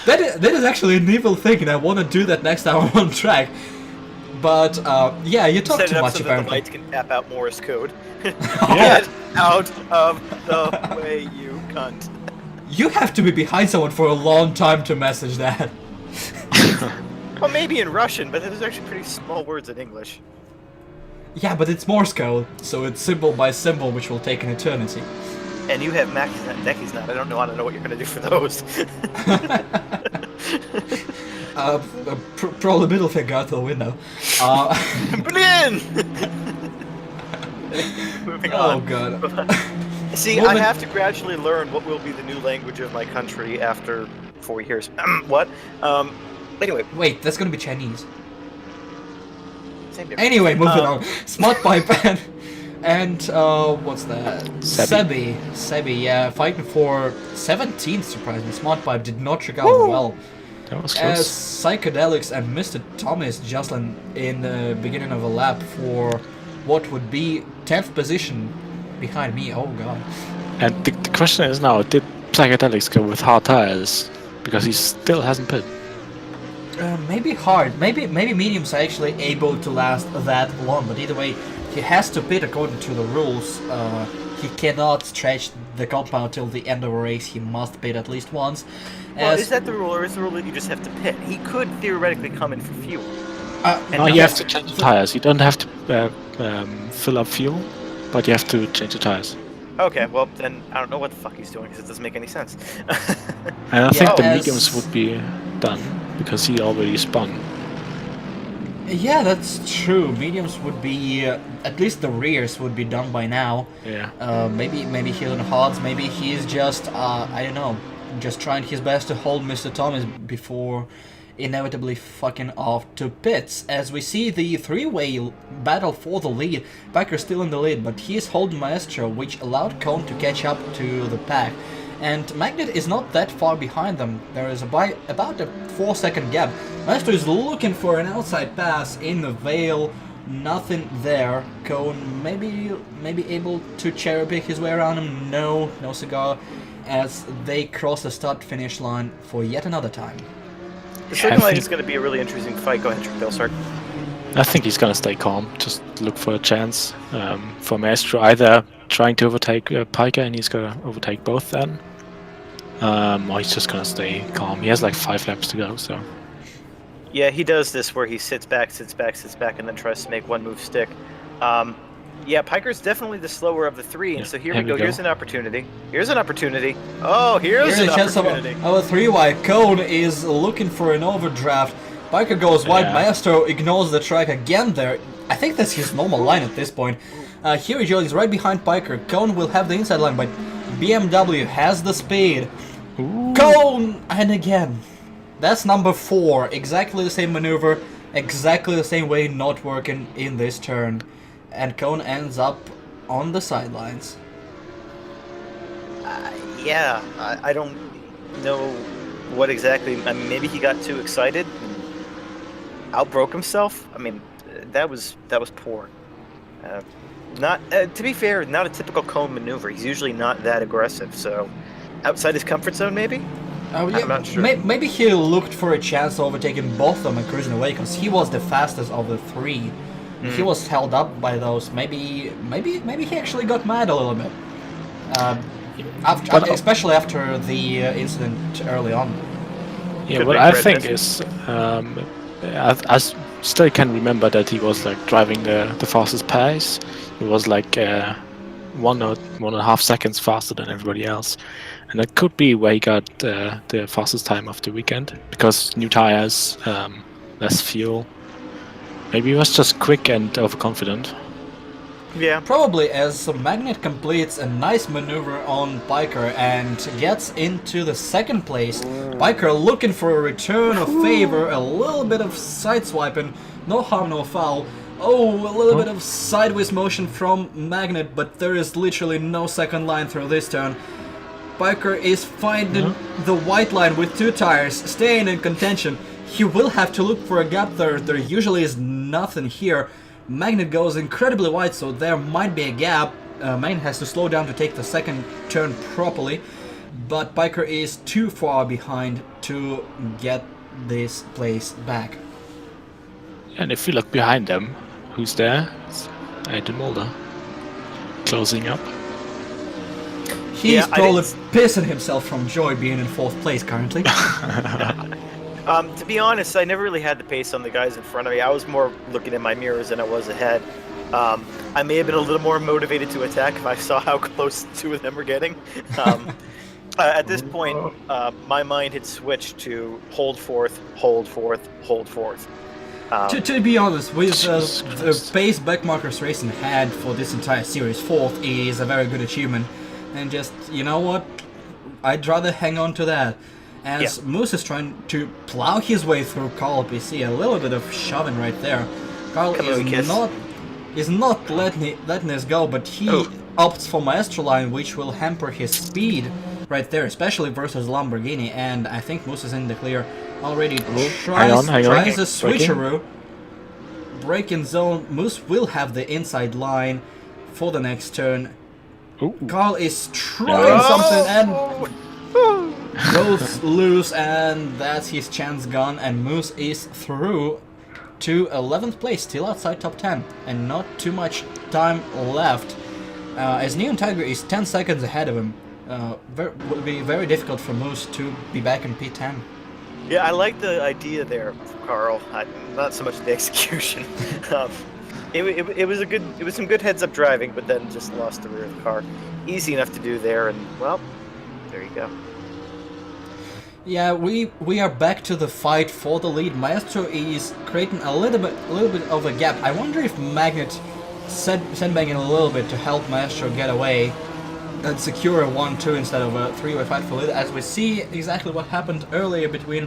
Speaker 1: That is actually an evil thing, and I want to do that next time I'm on track. But yeah, you talk
Speaker 2: Set
Speaker 1: too
Speaker 2: it up
Speaker 1: much
Speaker 2: so that the
Speaker 1: apparently.
Speaker 2: lights can tap out Morse code.
Speaker 3: Yeah.
Speaker 2: Get out of the way, you cunt.
Speaker 1: You have to be behind someone for a long time to message that.
Speaker 2: Well, maybe in Russian, but there's actually pretty small words in English.
Speaker 1: Yeah, but it's Morse code, so it's symbol by symbol, which will take an eternity.
Speaker 2: And you have Mac's not, Decky's not. I don't know what you're gonna do for those.
Speaker 1: Probably middle finger out the window.
Speaker 2: Berlin! Moving
Speaker 1: Oh
Speaker 2: on.
Speaker 1: god.
Speaker 2: See, I have to gradually learn what will be the new language of my country after 4 years. What? Anyway.
Speaker 1: Wait, that's gonna be Chinese.
Speaker 2: Same difference.
Speaker 1: Anyway, moving on. Smart Pipe and what's that?
Speaker 3: Sebi.
Speaker 1: Sebi, yeah, fighting for 17th, surprisingly. Smart Pipe did not check out well.
Speaker 3: That was
Speaker 1: As
Speaker 3: close.
Speaker 1: Psychedelics and Mr. Thomas Jocelyn in the beginning of a lap for what would be 10th position behind me. Oh god.
Speaker 3: And the question is now, did Psychedelics go with hard tires? Because he still hasn't pit.
Speaker 1: Maybe hard. Maybe mediums are actually able to last that long. But either way, he has to pit according to the rules. He cannot stretch the compound till the end of a race. He must pit at least once.
Speaker 2: Well, is that the rule, or is the rule that you just have to pit? He could theoretically come in for fuel.
Speaker 3: No, you have to change the tires. You don't have to fill up fuel, but you have to change the tires.
Speaker 2: Okay, well then I don't know what the fuck he's doing because it doesn't make any sense.
Speaker 3: And I think the
Speaker 1: as-
Speaker 3: mediums would be done because he already spun.
Speaker 1: Yeah, that's true. Mediums would be at least the rears would be done by now.
Speaker 3: Yeah.
Speaker 1: Maybe he's on hards. Maybe he's just I don't know, just trying his best to hold Mr. Thomas before inevitably fucking off to pits. As we see the three-way battle for the lead, Packer still in the lead, but he is holding Maestro, which allowed Cone to catch up to the pack. And Magnet is not that far behind them. There is about a 4-second gap. Maestro is looking for an outside pass in the Vale. Nothing there. Cone maybe able to cherry pick his way around him. No cigar. As they cross the start-finish line for yet another time.
Speaker 2: The second line is going to be a really interesting fight. Go ahead, Trickdale, start.
Speaker 3: I think he's gonna stay calm. Just look for a chance for Maestro, either trying to overtake Piker and he's gonna overtake both then, or he's just gonna stay calm. He has like 5 laps to go, so.
Speaker 2: Yeah, he does this where he sits back, and then tries to make one move stick. Yeah, Piker's definitely the slower of the three, and so here we go. Here's an opportunity. Here's an opportunity. Oh, here's an
Speaker 1: a chance
Speaker 2: opportunity.
Speaker 1: of a 3-wide. Cone is looking for an overdraft. Piker goes wide.
Speaker 3: Yeah.
Speaker 1: Maestro ignores the track again there. I think that's his normal line at this point. Here he joins right behind Piker. Cone will have the inside line, but BMW has the speed.
Speaker 3: Ooh.
Speaker 1: Cone! And again. That's number 4. Exactly the same maneuver. Exactly the same way not working in this turn. And Cone ends up on the sidelines.
Speaker 2: Yeah, I don't know what exactly. I mean, maybe he got too excited, outbroke himself. I mean, that was poor. Not to be fair, not a typical Cone maneuver. He's usually not that aggressive. So, outside his comfort zone, maybe.
Speaker 1: Yeah,
Speaker 2: I'm not sure.
Speaker 1: Maybe he looked for a chance of overtaking both of them and cruising away, because he was the fastest of the 3 he was held up by those. Maybe he actually got mad a little bit. Especially after the incident early on.
Speaker 3: Yeah,
Speaker 2: Could
Speaker 3: what
Speaker 2: make
Speaker 3: I
Speaker 2: red
Speaker 3: think
Speaker 2: business.
Speaker 3: is, still can remember that he was like driving the fastest pace. He was like 1.5 seconds faster than everybody else, and that could be where he got the fastest time of the weekend because new tires, less fuel. Maybe he was just quick and overconfident.
Speaker 2: Yeah.
Speaker 1: Probably as Magnet completes a nice maneuver on Biker and gets into the second place. Biker looking for a return of favor, a little bit of sideswiping, no harm, no foul. Oh, a little bit of sideways motion from Magnet, but there is literally no second line through this turn. Biker is finding the white line with 2 tires, staying in contention. He will have to look for a gap there. There usually is nothing here. Magnet goes incredibly wide, so there might be a gap. Magnet has to slow down to take the second turn properly, but Biker is too far behind to get this place back.
Speaker 3: And if you look behind them, who's there? It's Aiden Mulder, closing up.
Speaker 1: He's probably pissing himself from joy being in 4th place currently.
Speaker 2: To be honest, I never really had the pace on the guys in front of me. I was more looking in my mirrors than I was ahead. I may have been a little more motivated to attack if I saw how close 2 of them were getting. At this point, my mind had switched to hold 4th, hold 4th, hold 4th.
Speaker 1: To be honest, with the pace Backmarkers Racing had for this entire series, 4th is a very good achievement. And just, you know what, I'd rather hang on to that. As Moose is trying to plow his way through Carl PC, a little bit of shoving right there. Carl is not letting this go, but he opts for Maestro line, which will hamper his speed right there, especially versus Lamborghini. And I think Moose is in the clear already. Tries a switcheroo. Braking zone. Moose will have the inside line for the next turn. Carl is trying something and goes loose, and that's his chance gone, and Moose is through to 11th place, still outside top 10, and not too much time left, as Neon Tiger is 10 seconds ahead of him. Will be very difficult for Moose to be back in P10.
Speaker 2: Yeah, I like the idea there, Carl. Not so much the execution. It was some good heads-up driving, but then just lost the rear of the car. Easy enough to do there, and well, there you go.
Speaker 1: Yeah, we are back to the fight for the lead. Maestro is creating a little bit of a gap. I wonder if Magnet sandbagging a little bit to help Maestro get away and secure a 1-2 instead of a 3-way fight for lead, as we see exactly what happened earlier between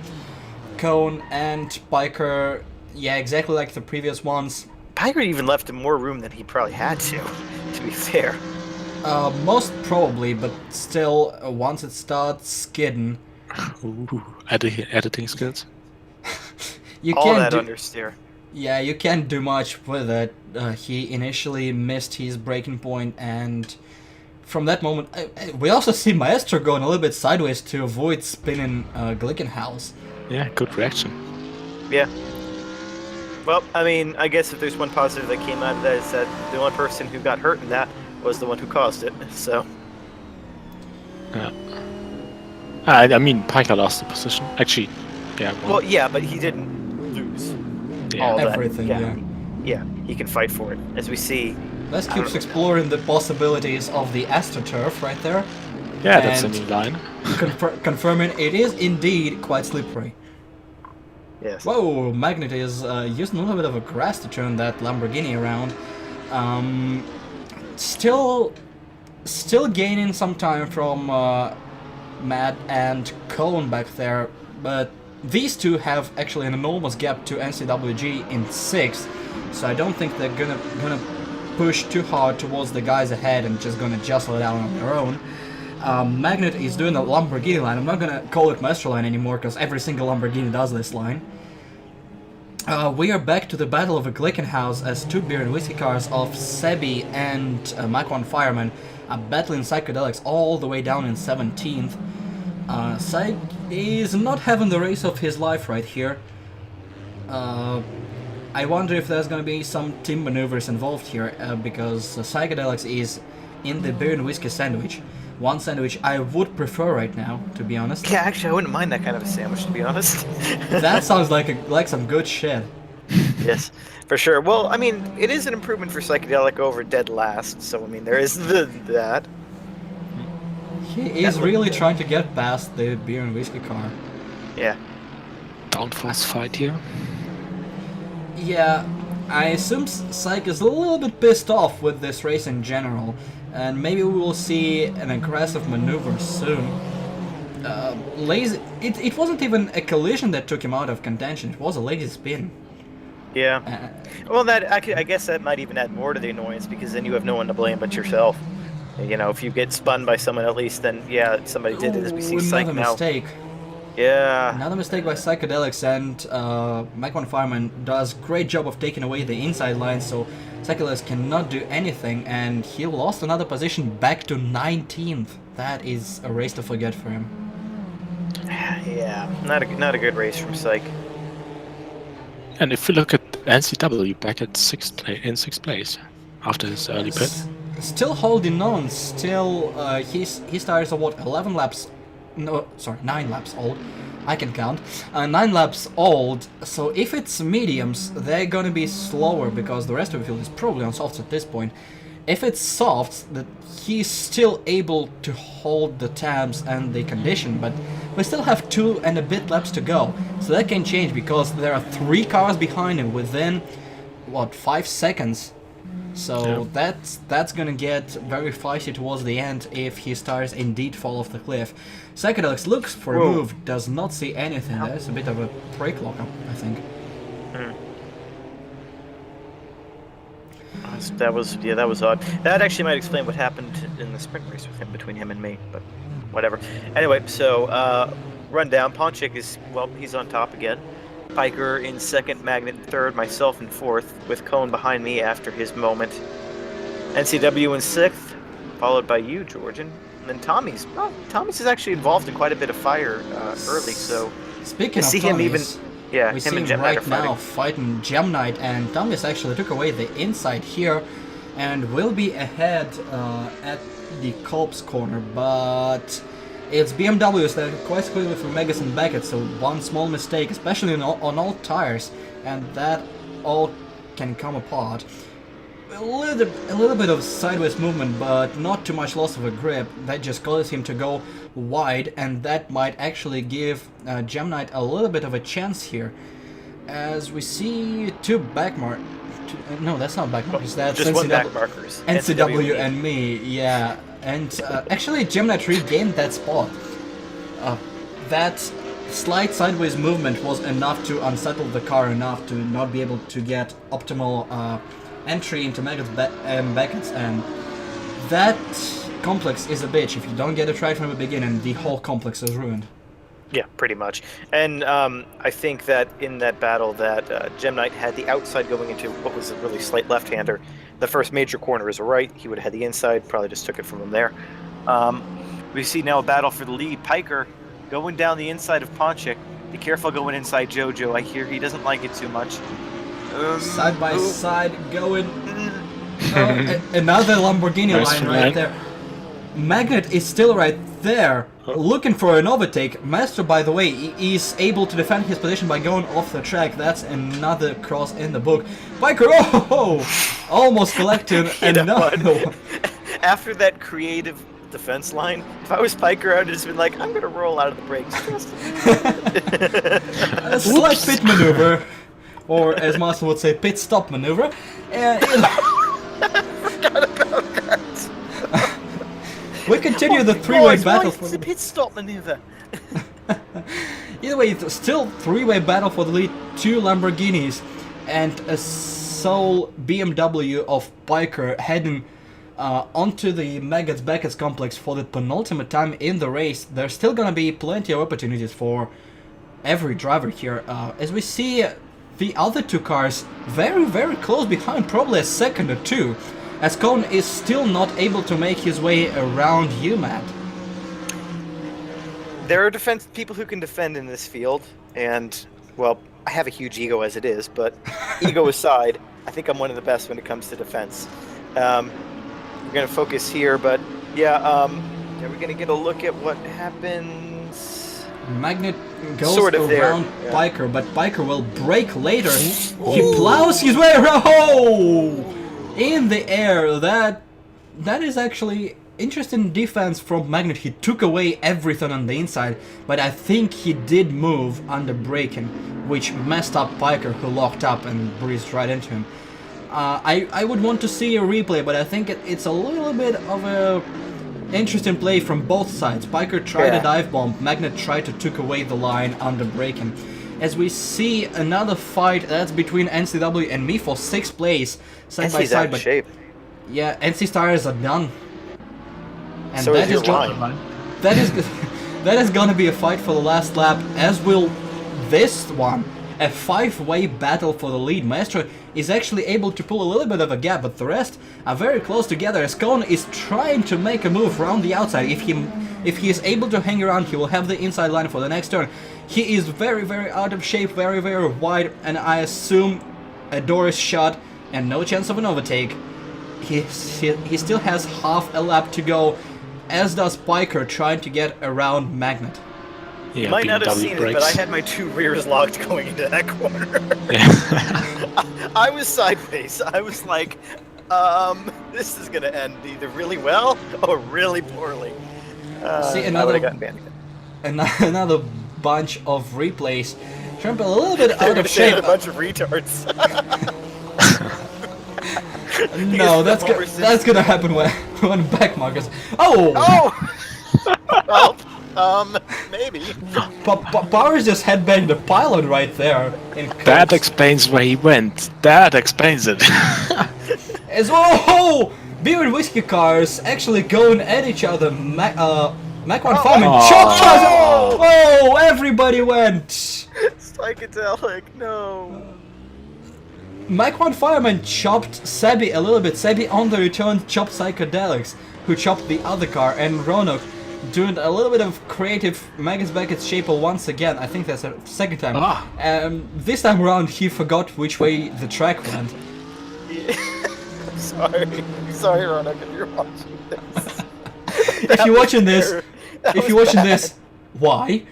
Speaker 1: Cone and Biker. Yeah, exactly like the previous ones.
Speaker 2: Biker even left him more room than he probably had to be fair.
Speaker 1: Most probably, but still, once it starts skidding...
Speaker 3: Ooh, editing skills.
Speaker 1: You
Speaker 2: All
Speaker 1: can't
Speaker 2: that
Speaker 1: do,
Speaker 2: understeer.
Speaker 1: Yeah, you can't do much with it. He initially missed his braking point, and from that moment, we also see Maestro going a little bit sideways to avoid spinning Glickenhaus.
Speaker 3: Yeah, good reaction.
Speaker 2: Yeah. Well, I mean, I guess if there's one positive that came out of that, is that the one person who got hurt in that was the one who caused it, so...
Speaker 3: Yeah. I mean, Piker lost the position. Actually, yeah.
Speaker 2: Well, yeah, but he didn't lose.
Speaker 3: Yeah.
Speaker 2: All
Speaker 1: Everything,
Speaker 2: that. Yeah, he can fight for it, as we see.
Speaker 1: Let's keep exploring the possibilities of the AstroTurf right there.
Speaker 3: Yeah, that's a new line.
Speaker 1: Confirming it is indeed quite slippery.
Speaker 2: Yes.
Speaker 1: Whoa, Magnet is using a little bit of a grass to turn that Lamborghini around. Still gaining some time from Matt and Cone back there, but these two have actually an enormous gap to NCWG in 6th, so I don't think they're gonna push too hard towards the guys ahead and just gonna jostle it out on their own. Magnet is doing the Lamborghini line. I'm not gonna call it Maestro line anymore because every single Lamborghini does this line. We are back to the battle of a Glickenhaus as 2 beer and whiskey cars of Sebi and Mach 1 Fireman are battling psychedelics all the way down in 17th. Psych is not having the race of his life right here. I I wonder if there's gonna be some team maneuvers involved here, because Psychedelics is in the beer and whiskey sandwich. One sandwich I would prefer right now, to be honest.
Speaker 2: Yeah, actually, I wouldn't mind that kind of a sandwich, to be honest.
Speaker 1: That sounds like some good shit.
Speaker 2: Yes, for sure. Well, I mean, it is an improvement for Psychedelic over Dead Last, so I mean, there is that.
Speaker 1: He is really trying to get past the beer and whiskey car.
Speaker 2: Yeah.
Speaker 3: Downforce fight here.
Speaker 1: Yeah, I assume Psych is a little bit pissed off with this race in general, and maybe we will see an aggressive maneuver soon. Lazy. It wasn't even a collision that took him out of contention. It was a lazy spin.
Speaker 2: Yeah. Well, that I guess that might even add more to the annoyance, because then you have no one to blame but yourself. You know, if you get spun by someone at least, then yeah, somebody did it, as we see Psych
Speaker 1: Another
Speaker 2: now.
Speaker 1: mistake.
Speaker 2: Yeah.
Speaker 1: Another mistake by Psychedelics, and Mike Fireman does great job of taking away the inside line, so Psychedelics cannot do anything, and he lost another position back to 19th. That is a race to forget for him.
Speaker 2: Yeah, not a good race from Psych.
Speaker 3: And if we look at NCW back at sixth place after his early pit.
Speaker 1: Still holding on, still his tires are what, 11 laps, no, sorry, 9 laps old, I can count, 9 laps old, so if it's mediums, they're gonna be slower because the rest of the field is probably on softs at this point. If it's softs, that he's still able to hold the tabs and the condition, but we still have 2 and a bit laps to go, so that can change because there are 3 cars behind him within, what, 5 seconds. So yeah, that's gonna get very feisty towards the end if his tires indeed fall off the cliff. Psychedelics looks for a move, does not see anything. There's a bit of a brake lockup, I think.
Speaker 2: That was odd. That actually might explain what happened in the sprint race with him, between him and me, but whatever. Anyway, so rundown. Ponchik is, well, he's on top again. Piker in second, Magnet in third, myself in fourth, with Cone behind me after his moment. NCW in sixth, followed by you, Georgian. And then Tommy's. Well, Tommy's is actually involved in quite a bit of fire early, so
Speaker 1: speaking of
Speaker 2: see
Speaker 1: Tommy's,
Speaker 2: him even. Yeah,
Speaker 1: we
Speaker 2: him
Speaker 1: see
Speaker 2: and
Speaker 1: him
Speaker 2: Gem Knight
Speaker 1: right
Speaker 2: are
Speaker 1: now fighting Gem Knight, and Tommy's actually took away the inside here and will be ahead at the Colb's corner, but it's BMWs that are quite quickly from Megas and Beckett, so one small mistake, especially on all tires, and that all can come apart. A little bit of sideways movement, but not too much loss of a grip. That just causes him to go wide, and that might actually give Gem Knight a little bit of a chance here. As we see 2 backmark. No, that's not backmarkers. That's
Speaker 2: just
Speaker 1: NCW,
Speaker 2: one back markers.
Speaker 1: NCW and me, yeah. And actually, Gem Knight regained that spot. That slight sideways movement was enough to unsettle the car enough to not be able to get optimal entry into Beckett's, and that complex is a bitch. If you don't get it right from the beginning, the whole complex is ruined.
Speaker 2: Yeah, pretty much. And I think that in that battle that Gem Knight had the outside going into what was a really slight left-hander. The first major corner is a right. He would have had the inside, probably just took it from him there. We see now a battle for the lead. Piker going down the inside of Ponchik. Be careful going inside Jojo. I hear he doesn't like it too much.
Speaker 1: Side by side going. Another Lamborghini line right there. Magnet is still right there, looking for an overtake. Master, by the way, is able to defend his position by going off the track. That's another cross in the book. Piker, oh, almost collected another one.
Speaker 2: After that creative defense line, if I was Piker, I would have just been like, I'm going to roll out of the brakes.
Speaker 1: A slight pit maneuver, or as Master would say, pit stop maneuver.
Speaker 2: I forgot about that.
Speaker 1: We continue the three-way battle
Speaker 2: for the pit stop maneuver.
Speaker 1: Either way, it's still three-way battle for the lead. 2 Lamborghinis and a sole BMW of Piker heading onto the Megas Beckett's complex for the penultimate time in the race. There's still gonna be plenty of opportunities for every driver here. As we see the other 2 cars very, very close behind, probably a second or 2. As Cone is still not able to make his way around UMAT.
Speaker 2: There are people who can defend in this field, and well, I have a huge ego as it is, but ego aside, I think I'm one of the best when it comes to defense. We're going to focus here, but yeah, we're going to get a look at what happens.
Speaker 1: Magnet goes
Speaker 2: Sort of
Speaker 1: around
Speaker 2: there, yeah.
Speaker 1: Biker, but Biker will brake later. He plows his way around. Oh! In the air. That is actually interesting defense from Magnet. He took away everything on the inside, but I think he did move under braking, which messed up Biker, who locked up and breezed right into him. I would want to see a replay, but I think it's a little bit of a interesting play from both sides. Biker tried a dive bomb, Magnet tried to took away the line under braking. As we see another fight that's between NCW and me for 6th place, side by side. But
Speaker 2: shape.
Speaker 1: yeah, NC's tires are done. And
Speaker 2: So
Speaker 1: that
Speaker 2: is
Speaker 1: is
Speaker 2: your
Speaker 1: gonna, that is gonna be a fight for the last lap, as will this one. A 5-way battle for the lead. Maestro is actually able to pull a little bit of a gap, but the rest are very close together, as Cone is trying to make a move around the outside. If he is able to hang around, he will have the inside line for the next turn. He is very, very out of shape, very, very wide, and I assume a door is shut and no chance of an overtake. He still has half a lap to go, as does Biker trying to get around Magnet.
Speaker 3: Yeah,
Speaker 2: You might not have
Speaker 3: BMW
Speaker 2: seen it,
Speaker 3: brakes.
Speaker 2: but I had my 2 rears locked going into that corner.
Speaker 3: Yeah.
Speaker 2: I was sideways. I was like, this is going to end either really well or really poorly.
Speaker 1: See,
Speaker 2: I
Speaker 1: another-
Speaker 2: would have gotten banned again.
Speaker 1: Another bunch of replays. Trump a little bit
Speaker 2: They're
Speaker 1: out
Speaker 2: going
Speaker 1: of
Speaker 2: to say
Speaker 1: shape.
Speaker 2: a bunch of retards.
Speaker 1: No, that's gonna happen when backmarkers. Oh!
Speaker 2: Oh! Well, maybe.
Speaker 1: Powers just headbanged the pylon right there.
Speaker 3: That explains where he went. That explains it.
Speaker 1: As well, beer and whiskey cars actually going at each other. Mac one Farman chopped us. Oh, everybody went.
Speaker 2: Psychedelic, no.
Speaker 1: Mac 1 Fireman chopped Sebi a little bit. Sebi on the return chopped Psychedelics, who chopped the other car, and Ronok doing a little bit of creative Magus Beckett's Shaper once again. I think that's the second time. This time around he forgot which way the track went.
Speaker 2: Sorry, Ronok, if you're watching this.
Speaker 1: If you're watching this, why?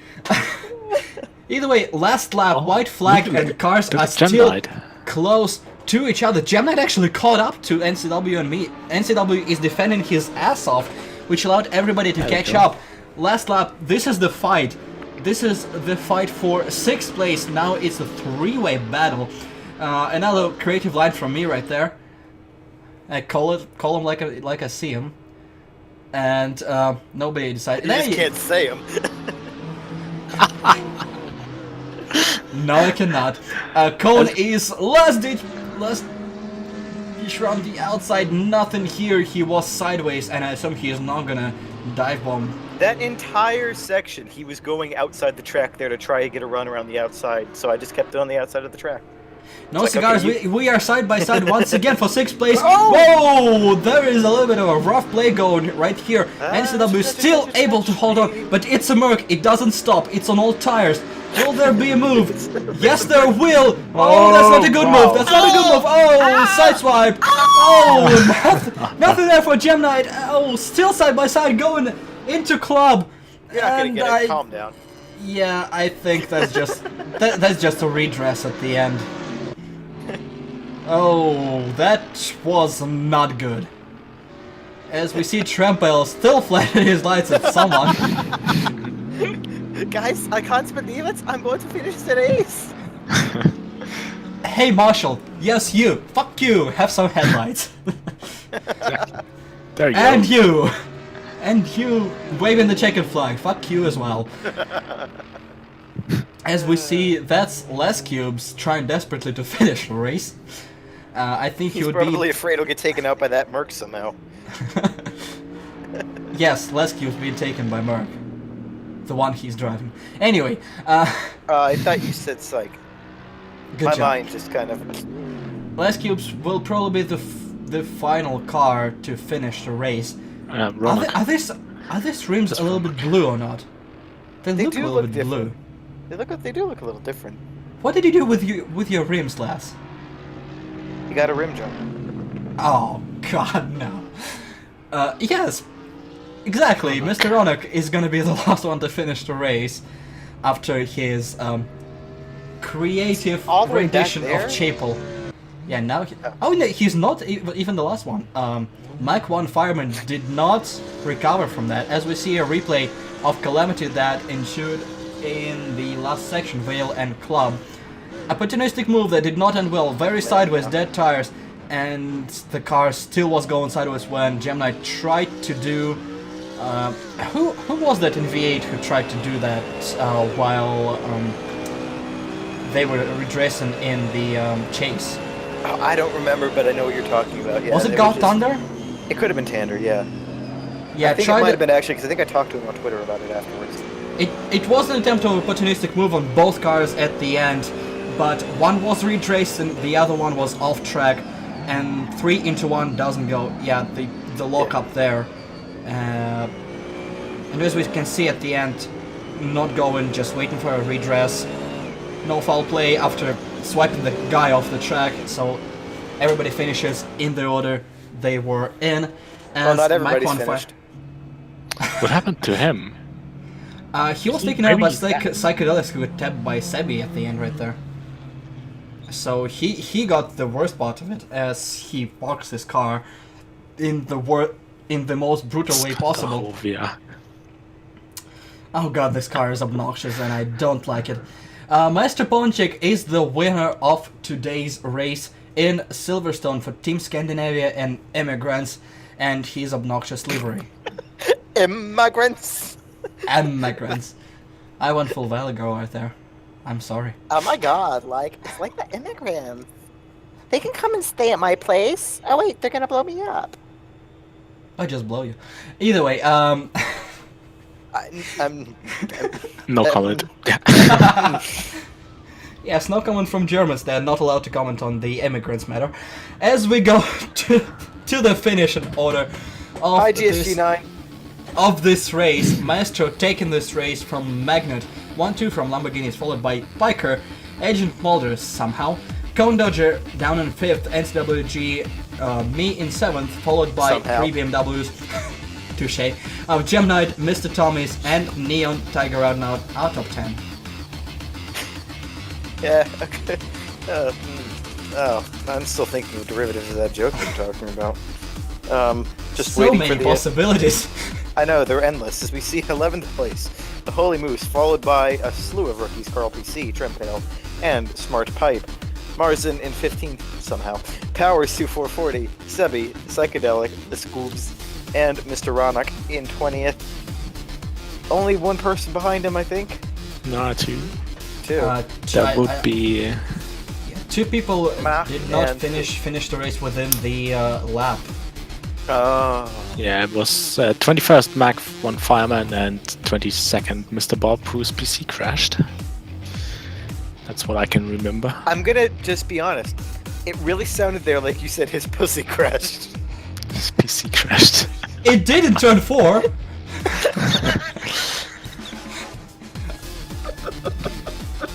Speaker 1: Either way, last lap, white flag, and cars are still close to each other. Gemnight actually caught up to NCW and me. NCW is defending his ass off, which allowed everybody to catch up. Last lap, this is the fight. This is the fight for 6th place. Now it's a 3-way battle. Another creative line from me right there. I call him like I see him. And nobody decided.
Speaker 2: You just can't say them.
Speaker 1: No, I cannot. Cone is last ditch around the outside. Nothing here. He was sideways, and I assume he is not gonna dive bomb.
Speaker 2: That entire section, he was going outside the track there to try to get a run around the outside, so I just kept it on the outside of the track.
Speaker 1: No
Speaker 2: It's like,
Speaker 1: cigars.
Speaker 2: okay,
Speaker 1: We are side by side once again for 6th place.
Speaker 2: Oh!
Speaker 1: Whoa! There is a little bit of a rough play going right here. NCW is still able to hold on, but it's a Merc. It doesn't stop. It's on all tires. Will there be a move? Yes, there will. Oh, that's not a good move. That's not a good move. Oh, sideswipe. Oh, nothing there for Gemnight. Oh, still side by side going into club.
Speaker 2: You're not gonna get it. Calm down.
Speaker 1: Yeah, I think that's just that's just a redress at the end. Oh, that was not good. As we see Trampel still flashing his lights at someone.
Speaker 2: Guys, I can't believe it. I'm going to finish the race.
Speaker 1: Hey Marshall, yes you. Fuck you. Have some headlights.
Speaker 3: There you
Speaker 1: And
Speaker 3: go.
Speaker 1: you. And you waving the checkered flag. Fuck you as well. As we see, that's Les Cubes trying desperately to finish the race. I think he
Speaker 2: He's
Speaker 1: would
Speaker 2: probably
Speaker 1: be.
Speaker 2: afraid he'll get taken out by that Merc somehow.
Speaker 1: Yes, Les Cubes being taken by Merc. The one he's driving. Anyway,
Speaker 2: I thought you said psych.
Speaker 1: good
Speaker 2: My
Speaker 1: job.
Speaker 2: mind just kind of...
Speaker 1: Les Cubes will probably be the final car to finish the race.
Speaker 3: Ronok.
Speaker 1: Are these rims a little bit blue or not? They look
Speaker 2: do
Speaker 1: a little
Speaker 2: look
Speaker 1: bit blue.
Speaker 2: different. They do look a little different.
Speaker 1: What did you do with your rims, Lass?
Speaker 2: You got a rim jump.
Speaker 1: Oh God, no. Yes, exactly. Mr. Ronak is gonna be the last one to finish the race after his creative
Speaker 2: All the way back
Speaker 1: rendition of
Speaker 2: there?
Speaker 1: Chapel. Yeah, now oh no, he's not even the last one. Mike 1 Fireman did not recover from that, as we see a replay of calamity that ensued in the last section, Vale and Club. Opportunistic move that did not end well, very sideways, dead tires, and the car still was going sideways when Gemini tried to do... who was that in V8 who tried to do that while they were redressing in the chase?
Speaker 2: Oh, I don't remember, but I know what you're talking about. Yeah,
Speaker 1: Was it God Thunder?
Speaker 2: It could have been Tander, yeah.
Speaker 1: Yeah,
Speaker 2: I think it might have been actually, because I think I talked to him on Twitter about it afterwards.
Speaker 1: It was an attempt of opportunistic move on both cars at the end, but one was retraced and the other one was off track, and 3 into 1 doesn't go. Yeah, the lock up there. And as we can see at the end, not going, just waiting for a redress. No foul play after swiping the guy off the track, so everybody finishes in the order they were in.
Speaker 2: Well, not everybody's finished.
Speaker 3: What happened to him?
Speaker 1: He was taken out by psychedelics who got tapped by Sebi at the end right there. So he got the worst part of it, as he parks his car in the most brutal way possible.
Speaker 3: Oh, yeah.
Speaker 1: Oh god, this car is obnoxious and I don't like it. Maestro Ponchik is the winner of today's race in Silverstone for Team Scandinavia and Immigrants, and his obnoxious livery.
Speaker 2: Immigrants!
Speaker 1: Immigrants. I went full while ago right there. I'm sorry.
Speaker 4: Oh my god, it's like the immigrants. They can come and stay at my place. Oh wait, they're gonna blow me up.
Speaker 1: I just blow you. Either way,
Speaker 3: No comment.
Speaker 1: yes, no comment from Germans. They're not allowed to comment on the immigrants matter. As we go to the finish in order of
Speaker 2: Hi, GSG9.
Speaker 1: Of this race, Maestro taking this race from Magnet, 1-2 from Lamborghinis, followed by Piker, Agent Mulder somehow, Cone Dodger down in 5th, NCWG, me in 7th, followed by
Speaker 2: Somehow.
Speaker 1: 3 BMWs, touche, Gem Knight, Mr. Tommy's, and Neon Tiger out now out top 10.
Speaker 2: Yeah, okay. I'm still thinking of derivatives of that joke you're talking about. Just
Speaker 1: So
Speaker 2: waiting
Speaker 1: many
Speaker 2: for the
Speaker 1: possibilities.
Speaker 2: I know, they're endless, as we see 11th place, the Holy Moose, followed by a slew of rookies, Carl PC, Trempale, and Smart Pipe. Marzin in 15th, somehow. Powers 2440, Sebi, Psychedelic, the Scoobs, and Mr. Ronak in 20th. Only one person behind him, I think?
Speaker 3: No, 2.
Speaker 2: Two.
Speaker 3: That would be...
Speaker 1: 2 people
Speaker 2: Mac
Speaker 1: did not
Speaker 2: and-
Speaker 1: finish the race within the lap.
Speaker 2: Oh.
Speaker 3: Yeah, it was 21st Mac 1 Fireman and 22nd Mr. Bob, whose PC crashed. That's what I can remember.
Speaker 2: I'm gonna just be honest. It really sounded there like you said his pussy crashed.
Speaker 3: His PC crashed.
Speaker 1: It did in turn 4!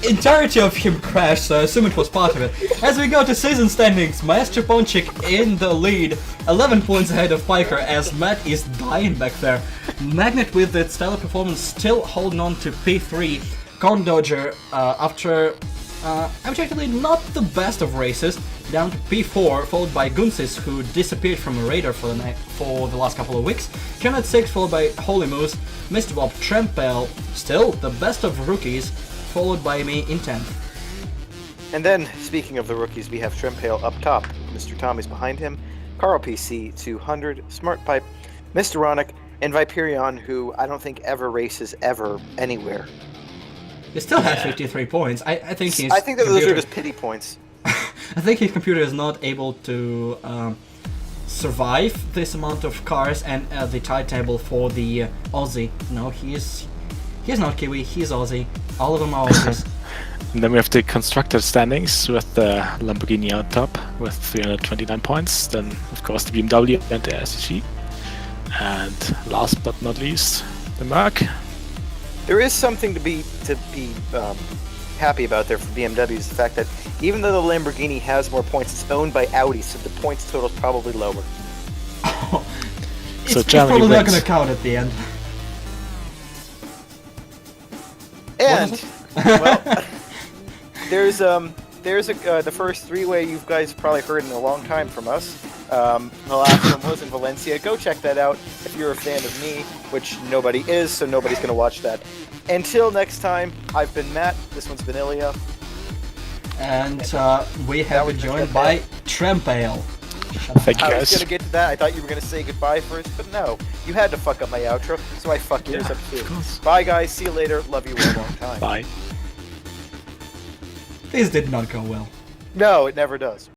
Speaker 1: Entirety of him crashed, so I assume it was part of it. As we go to season standings, Maestro Ponchik in the lead, 11 points ahead of Piker, as Matt is dying back there. Magnet with its stellar performance still holding on to P3. Corn Dodger, after objectively not the best of races, down to P4, followed by Gunsis, who disappeared from the radar for the last couple of weeks. Ken at 6, followed by Holy Moose, Mr. Bob Trempel, still the best of rookies, followed by me in 10th.
Speaker 2: And then, speaking of the rookies, we have Trempale up top. Mr. Tommy's behind him. Carl PC 200, Smart Pipe, Mr. Ronak, and Viperion, who I don't think ever races ever anywhere.
Speaker 1: He still has 53 points. I think he's.
Speaker 2: I think that those are just pity points.
Speaker 1: I think his computer is not able to survive this amount of cars and the tie table for the Aussie. No, he's not Kiwi. He's Aussie. All of them are Aussies.
Speaker 3: And then we have the constructor standings with the Lamborghini on top with 329 points. Then, of course, the BMW and the SG. And last but not least, the Merc.
Speaker 2: There is something to be happy about there for BMW is the fact that even though the Lamborghini has more points, it's owned by Audi, so the points total is probably lower.
Speaker 1: It's,
Speaker 3: So
Speaker 1: it's
Speaker 3: Germany
Speaker 1: probably not
Speaker 3: wins.
Speaker 1: gonna count at the end.
Speaker 2: And well, there's the first three-way you guys have probably heard in a long time from us. The last one was in Valencia. Go check that out if you're a fan of me, which nobody is, so nobody's gonna watch that. Until next time, I've been Matt. This one's been Ilya.
Speaker 1: And we have been joined by Trempale.
Speaker 3: Thank you
Speaker 2: I was
Speaker 3: guys.
Speaker 2: gonna get to that. I thought you were gonna say goodbye first, but no. You had to fuck up my outro, so I fucked yours up too. Bye, guys. See you later. Love you for a long time.
Speaker 3: Bye.
Speaker 1: This did not go well.
Speaker 2: No, it never does.